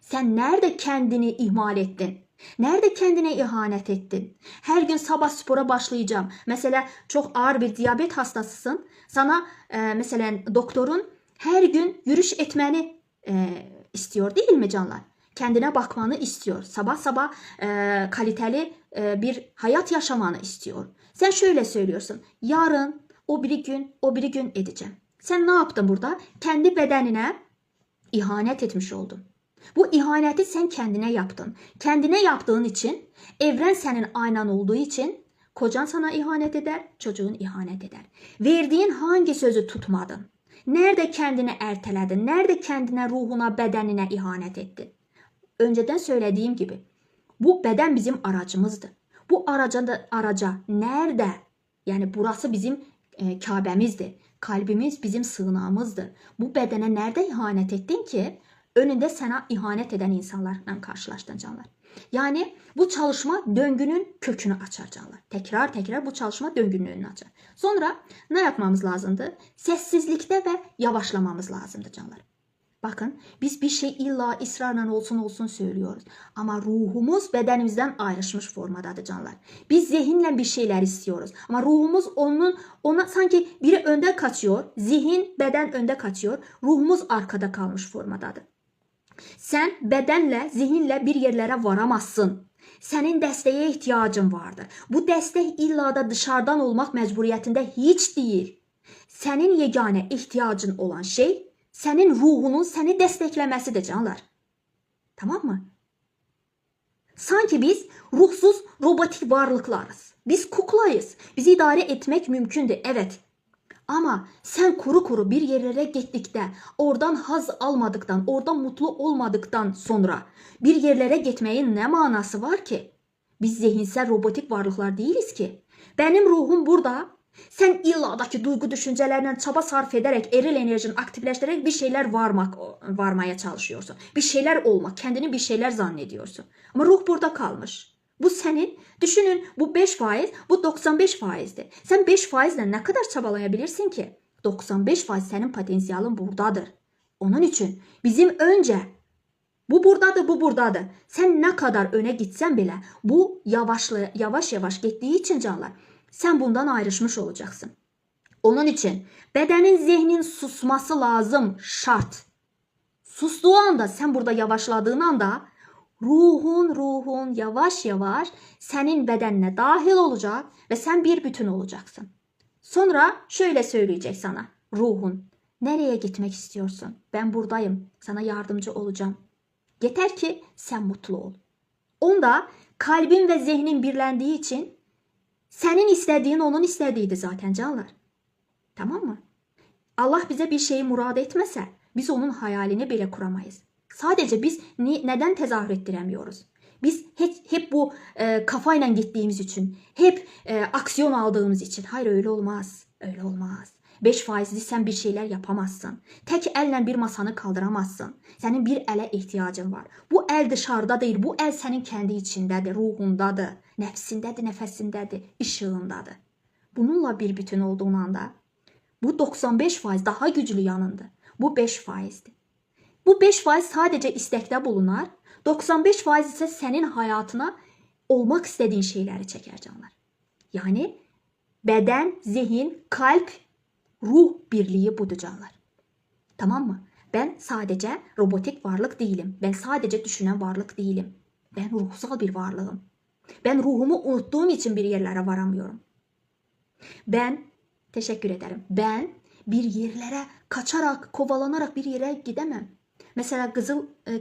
Sen nerede kendini ihmal ettin? Nerede kendine ihanet ettin? Her gün sabah spora başlayacağım. Mesela çok ağır bir diyabet hastasısın. Sana mesela doktorun her gün yürüyüş etmeni istiyor değil mi canlar? Kendine bakmanı istiyor. Sabah sabah kaliteli bir hayat yaşamanı istiyor. Sen şöyle söylüyorsun. Yarın o bir gün edeceğim. Sen ne yaptın burada? Kendi bedenine ihanet etmiş oldun. Bu ihaneti sen kendine yaptın. Kendine yaptığın için, evren senin aynan olduğu için kocan sana ihanet eder, çocuğun ihanet eder. Verdiğin hangi sözü tutmadın? Nerede kendini erteledin? Nerede kendine, ruhuna, bedenine ihanet ettin? Önceden söylediğim gibi bu beden bizim aracımızdır. Bu araca nerede? Yani burası bizim Kabe'mizdir. Kalbimiz bizim sığınağımızdır. Bu bedene nerede ihanet ettin ki önünde sana ihanet eden insanlarla karşılaştın canlar? Yani bu çalışma döngünün kökünü açar canlar. Tekrar bu çalışma döngünün önünü açar. Sonra ne yapmamız lazımdı? Sessizlikte ve yavaşlamamız lazımdı canlar. Bakın biz bir şey illa ısrarla olsun söylüyoruz. Ama ruhumuz bedenimizden ayrışmış formadadır canlar. Biz zihinle bir şeyler istiyoruz. Ama ruhumuz ona sanki biri önde kaçıyor. Zihin, beden önde kaçıyor. Ruhumuz arkada kalmış formadadır. Sen bedenle, zihinle bir yerlere varamazsın. Senin desteğe ihtiyacın vardır. Bu destek illa da dışarıdan olmak mecburiyetinde hiç değil. Senin yegane ihtiyacın olan şey senin ruhunun seni desteklemesidir canlar. Tamam mı? Sanki biz ruhsuz robotik varlıklarız. Biz kuklayız. Bizi idare etmek mümkündür. Evet. Ama sen kuru bir yerlere gittikdə, oradan haz almadıktan, oradan mutlu olmadıktan sonra bir yerlere gitmeyin ne manası var ki? Biz zihinsel robotik varlıklar değiliz ki. Benim ruhum burada. Sen illadaki duygu düşüncelerle çaba sarf ederek, eril enerjini aktifleştirerek bir şeyler varmaya çalışıyorsun. Bir şeyler olmak, kendini bir şeyler zannediyorsun. Ama ruh burada kalmış. Bu senin, düşünün bu 5%, bu 95%'dir. Sen 5%'le ne kadar çabalayabilirsin ki? 95% senin potansiyelin buradadır. Onun için bizim önce bu buradadır. Sen ne kadar öne gitsen bile bu yavaş gittiği için canlar sen bundan ayrışmış olacaksın. Onun için bedenin, zihnin susması lazım, şart. Sustuğu anda, sen burada yavaşladığın anda ruhun yavaş senin bedenine dahil olacak ve sen bir bütün olacaksın. Sonra şöyle söyleyecek sana ruhun. Nereye gitmek istiyorsun? Ben buradayım. Sana yardımcı olacağım. Yeter ki sen mutlu ol. Onda kalbin ve zihnin birlendiği için senin istediğin onun istediğiydi zaten canlar. Tamam mı? Allah bize bir şeyi murad etmese biz onun hayalini bile kuramayız. Sadece biz neden tezahür ettiremiyoruz? Biz hep bu kafayla gittiğimiz için, hep aksiyon aldığımız için. Hayır öyle olmaz. Öyle olmaz. 5% sen bir şeyler yapamazsın. Tek elle bir masanı kaldıramazsın. Senin bir ele ihtiyacın var. Bu el dışarıda değil. Bu el senin kendi içindedir, ruhundadır, nefsindedir, nefesindedir, ışığındadır. Bununla bir bütün olduğun anda bu 95% daha güçlü yanındır. Bu 5%'dir. Bu 5% sadece istekte bulunar. 95% ise senin hayatına olmak istediğin şeyleri çeker canlar. Yani beden, zihin, kalp, ruh birliği budur canlar. Tamam mı? Ben sadece robotik varlık değilim. Ben sadece düşünen varlık değilim. Ben ruhsal bir varlığım. Ben ruhumu unuttuğum için bir yerlere varamıyorum. Teşekkür ederim. Ben bir yerlere kaçarak, kovalanarak bir yere gidemem. Mesela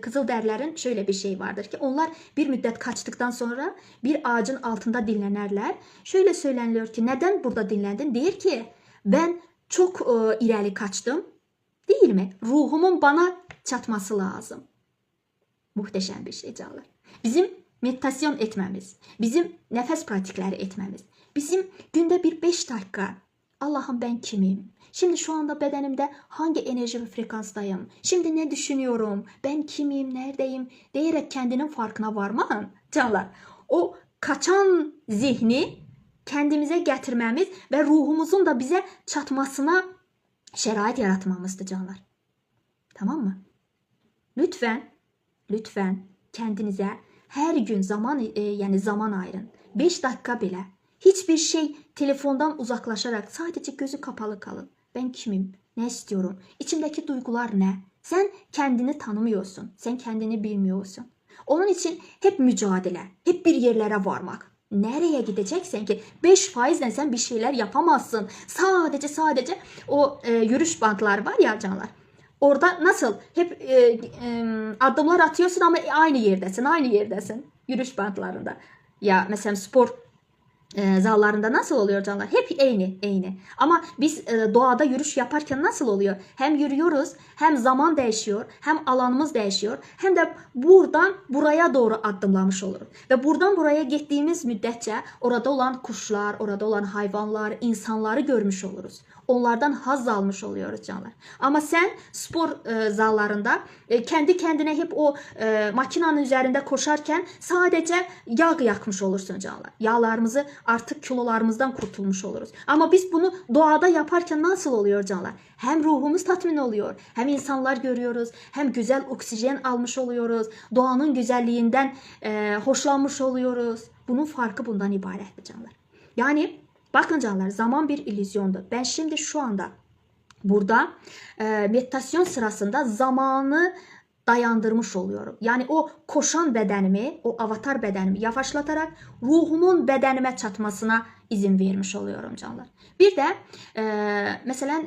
Kızılderililerin şöyle bir şey vardır ki onlar bir müddet kaçtıktan sonra bir ağacın altında dinlenirler. Şöyle söyleniliyor ki neden burada dinlendin? Der ki ben çok ileri kaçtım. Değil mi? Ruhumun bana çatması lazım. Muhteşem bir şey canlar. Bizim meditasyon etmemiz, bizim nefes pratikleri etmemiz, bizim günde bir 5 dakika Allah'ım ben kimim? Şimdi şu anda bedenimde hangi enerji ve frekanstayım? Şimdi ne düşünüyorum? Ben kimim? Neredeyim? Diyerek kendinin farkına varman canlar. O kaçan zihni kendimize gətirməmiz və ruhumuzun da bizə çatmasına şərait yaratmamızdır canlar. Tamam mı? Lütfen kendinize her gün zaman ayırın. 5 dakika bile. Hiçbir şey telefondan uzaklaşarak sadece gözü kapalı kalın. Ben kimim? Ne istiyorum? İçimdeki duygular ne? Sen kendini tanımıyorsun. Sen kendini bilmiyorsun. Onun için hep mücadele, hep bir yerlere varmak. Nereye gideceksen ki 5%'den sen bir şeyler yapamazsın. Sadece o yürüyüş bantlar var ya canlar. Orada nasıl hep adımlar atıyorsun ama aynı yerdesin yürüyüş bantlarında. Ya mesela spor zallarında nasıl oluyor canlar? Hep aynı. Ama biz doğada yürüyüş yaparken nasıl oluyor? Hem yürüyoruz, hem zaman değişiyor, hem alanımız değişiyor, hem de buradan buraya doğru adımlamış oluruz. Ve buradan buraya gittiğimiz müddetçe orada olan kuşlar, orada olan hayvanlar, insanları görmüş oluruz. Onlardan haz almış oluyoruz canlar. Ama sen spor zallarında kendi kendine hep o makinenin üzerinde koşarken sadece yağ yakmış olursun canlar. Yağlarımızı artık kilolarımızdan kurtulmuş oluruz. Ama biz bunu doğada yaparken nasıl oluyor canlar? Hem ruhumuz tatmin oluyor, hem insanlar görüyoruz, hem güzel oksijen almış oluyoruz. Doğanın güzelliğinden hoşlanmış oluyoruz. Bunun farkı bundan ibarettir canlar. Yani bakın canlar, zaman bir illüzyondur. Ben şimdi şu anda burada meditasyon sırasında zamanı dayandırmış oluyorum. Yani o koşan bedenimi, o avatar bedenimi yavaşlatarak ruhumun bedenime çatmasına izin vermiş oluyorum canlar. Bir de mesela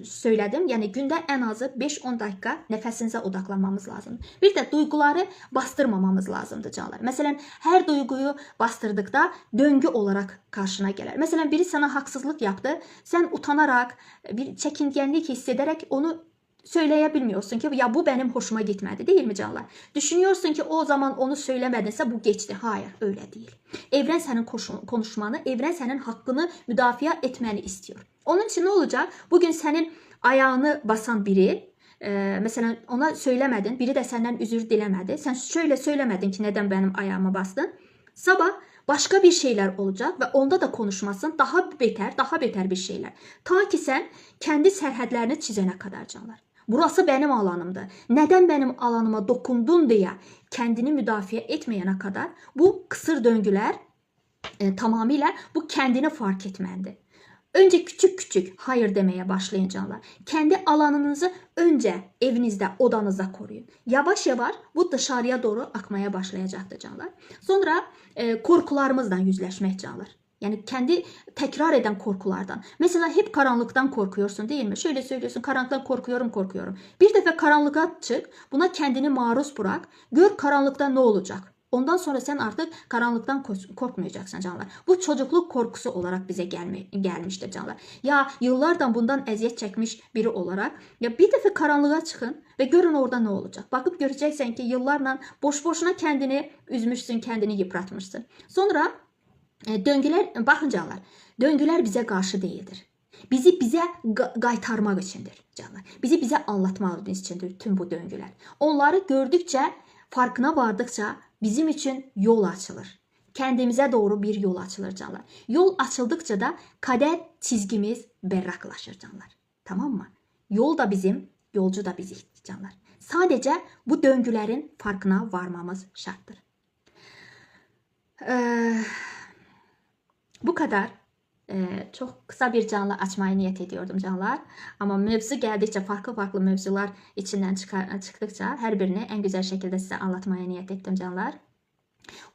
söyledim, yani günde en azı 5-10 dakika nefesinize odaklanmamız lazım. Bir de duyguları bastırmamamız lazımdı canlar. Mesela her duyguyu bastırdıkta döngü olarak karşına gelir. Mesela biri sana haksızlık yaptı. Sen utanarak, bir çekingenlik hissederek onu söyleyebilmiyorsun ki ya bu benim hoşuma gitmedi, değil mi canlar? Düşünüyorsun ki o zaman onu söylemedinse bu geçti. Hayır, öyle değil. Evren senin konuşmanı, evren senin hakkını müdafaa etmeni istiyor. Onun için ne olacak? Bugün senin ayağını basan biri, mesela ona söylemedin, biri de senden özür dilemedi. Sen şöyle söylemedin ki neden benim ayağıma bastın? Sabah başka bir şeyler olacak ve onda da konuşmasın, daha beter bir şeyler. Ta ki sen kendi sərhədlərini çizene kadar canlar. Burası benim alanımdı. Neden benim alanıma dokundun diye kendini müdafaa etmeyene kadar bu kısır döngüler tamamıyla bu kendini fark etmendi. Önce küçük hayır demeye başlayın canlar. Kendi alanınızı önce evinizde, odanızda koruyun. Yavaş bu dışarıya doğru akmaya başlayacaktır canlar. Sonra korkularımızdan yüzleşmek canlar. Yani kendi tekrar eden korkulardan. Mesela hep karanlıktan korkuyorsun, değil mi? Şöyle söylüyorsun, karanlıktan korkuyorum. Bir defa karanlığa çık, buna kendini maruz bırak. Gör karanlıkta ne olacak. Ondan sonra sen artık karanlıktan korkmayacaksın canlar. Bu çocukluk korkusu olarak bize gelmiştir canlar. Ya yıllardan bundan eziyet çekmiş biri olarak ya bir defa karanlığa çıkın ve görün orada ne olacak. Bakıp göreceksin ki yıllarla boş boşuna kendini üzmüşsün, kendini yıpratmışsın. Sonra döngüler, bakın canlar, döngüler bize karşı değildir. Bize qaytarmaq içindir canlar. Bize anlatmaq içindir tüm bu döngüler. Onları gördükçe, farkına vardıkça bizim için yol açılır. Kendimize doğru bir yol açılır canlar. Yol açıldıkça da kader çizgimiz berraklaşır canlar. Tamam mı? Yol da bizim, yolcu da biziz canlar. Sadece bu döngülerin farkına varmamız şarttır. Bu kadar. Çok kısa bir canlı açmayı niyet ediyordum canlar. Ama mevzu geldikçe, farklı mevzular içinden çıktıkça her birini en güzel şekilde size anlatmaya niyet ettim canlar.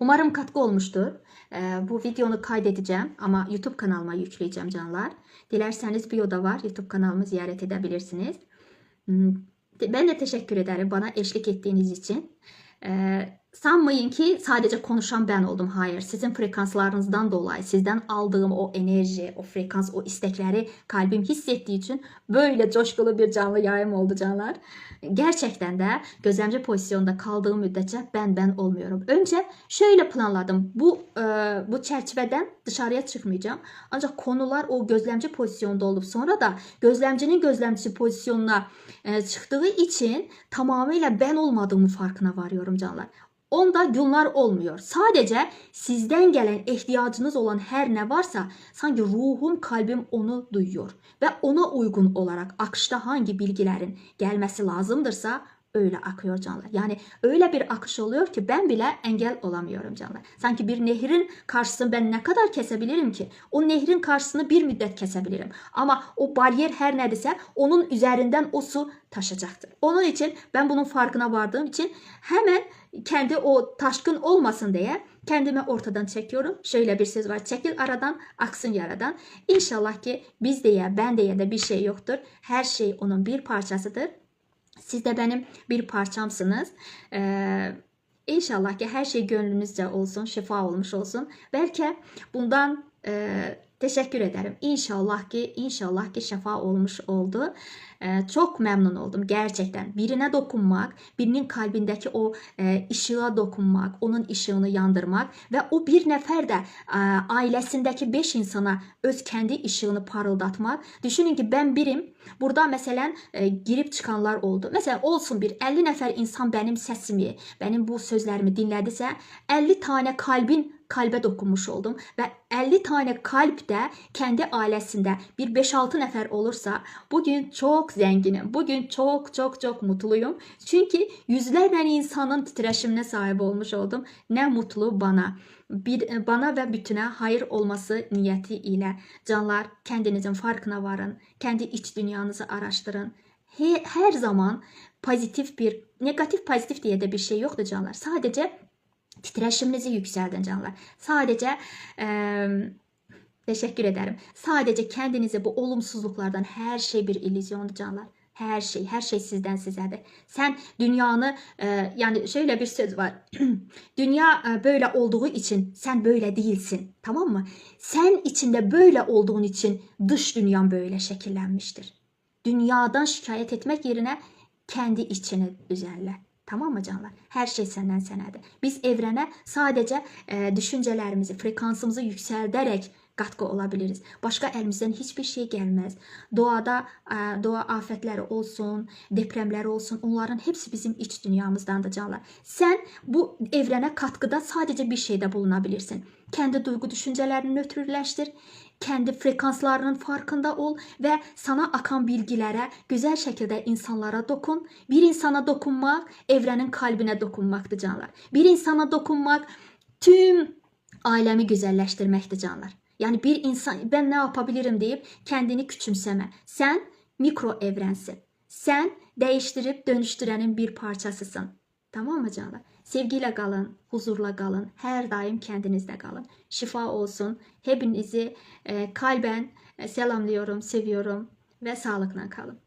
Umarım katkı olmuştur. Bu videonu kaydedeceğim ama YouTube kanalıma yükleyeceğim canlar. Dilerseniz bio'da var. YouTube kanalımı ziyaret edebilirsiniz. Ben de teşekkür ederim bana eşlik ettiğiniz için. Sanmayın ki sadece konuşan ben oldum. Hayır, sizin frekanslarınızdan dolayı, sizden aldığım o enerji, o frekans, o istekleri kalbim hissettiği için böyle coşkulu bir canlı yayım oldu canlar. Gerçekten de gözlemci pozisyonda kaldığım müddetçe ben olmuyorum. Önce şöyle planladım. Bu çerçeveden dışarıya çıkmayacağım. Ancak konular o gözlemci pozisyonda olup sonra da gözlemcinin gözlemci pozisyonuna çıktığı için tamamıyla ben olmadığımı farkına varıyorum canlar. onda günler olmuyor. Sadece sizden gelen ihtiyacınız olan her ne varsa sanki ruhum, kalbim onu duyuyor. Ve ona uygun olarak akışta hangi bilgilerin gelmesi lazımdırsa öyle akıyor canlar. Yani öyle bir akış oluyor ki ben bile engel olamıyorum canlar. Sanki bir nehrin karşısını ben ne kadar kesebilirim ki? O nehrin karşısını bir müddet kesebilirim. Ama o bariyer her neredeyse onun üzerinden o su taşacaktır. Onun için ben bunun farkına vardığım için hemen kendi o taşkın olmasın diye kendimi ortadan çekiyorum. Şöyle bir söz var. Çekil aradan, aksın yaradan. İnşallah ki biz diye, ben diye de bir şey yoktur. Her şey onun bir parçasıdır. Siz de benim bir parçamsınız. İnşallah ki her şey gönlünüzce olsun, şifa olmuş olsun. Belki bundan teşekkür ederim. İnşallah ki şifa olmuş oldu. Çok memnun oldum gerçekten. Birine dokunmak, birinin kalbindeki o ışığa dokunmak, onun ışığını yandırmak ve o bir nefer de ailesindeki 5 insana öz kendi ışığını parıldatmak. Düşünün ki ben birim. Burada mesela girip çıkanlar oldu. Mesela olsun bir 50 nefer insan benim sesimi, benim bu sözlerimi dinlediyse 50 tane kalbe dokunmuş oldum ve 50 tane kalp de kendi ailesinde bir 5-6 nefer olursa bugün çok zenginim. Bugün çok mutluyum. Çünkü yüzlerle insanın titreşimine sahip olmuş oldum. Ne mutlu bana. Bana ve bütüne hayır olması niyetiyle. Canlar, kendinizin farkına varın. Kendi iç dünyanızı araştırın. Her zaman negatif pozitif diye de bir şey yoktu canlar. Sadece titreşiminizi yükseltin canlar. Sadece teşekkür ederim. Sadece kendinizi bu olumsuzluklardan, her şey bir illüzyondu canlar. Her şey sizden sizedir. Sen dünyanı yani şöyle bir söz var. Dünya böyle olduğu için sen böyle değilsin. Tamam mı? Sen içinde böyle olduğun için dış dünyan böyle şekillenmiştir. Dünyadan şikayet etmek yerine kendi içini düzenle. Tamam mı canlar? Her şey senden senedir. Biz evrene sadece düşüncelerimizi, frekansımızı yükselterek katkı olabiliriz. Başka elimizden hiçbir şey gelmez. Doğa afetleri olsun, depremler olsun, onların hepsi bizim iç dünyamızdandır canlar. Sen bu evrene katkıda sadece bir şeyde bulunabilirsin. Kendi duygu düşüncelerini nötrleştir. Kendi frekanslarının farkında ol ve sana akan bilgilere güzel şekilde insanlara dokun. Bir insana dokunmak evrenin kalbine dokunmaktır canlar. Bir insana dokunmak tüm alemi güzelleştirmektir canlar. Yani bir insan ben ne yapabilirim deyip kendini küçümseme. Sen mikro evrensin. Sen değiştirip dönüştürenin bir parçasısın. Tamam mı canlar? Sevgiyle kalın, huzurla kalın, her daim kendinizde kalın. Şifa olsun. Hepinizi kalben selamlıyorum, seviyorum ve sağlıkla kalın.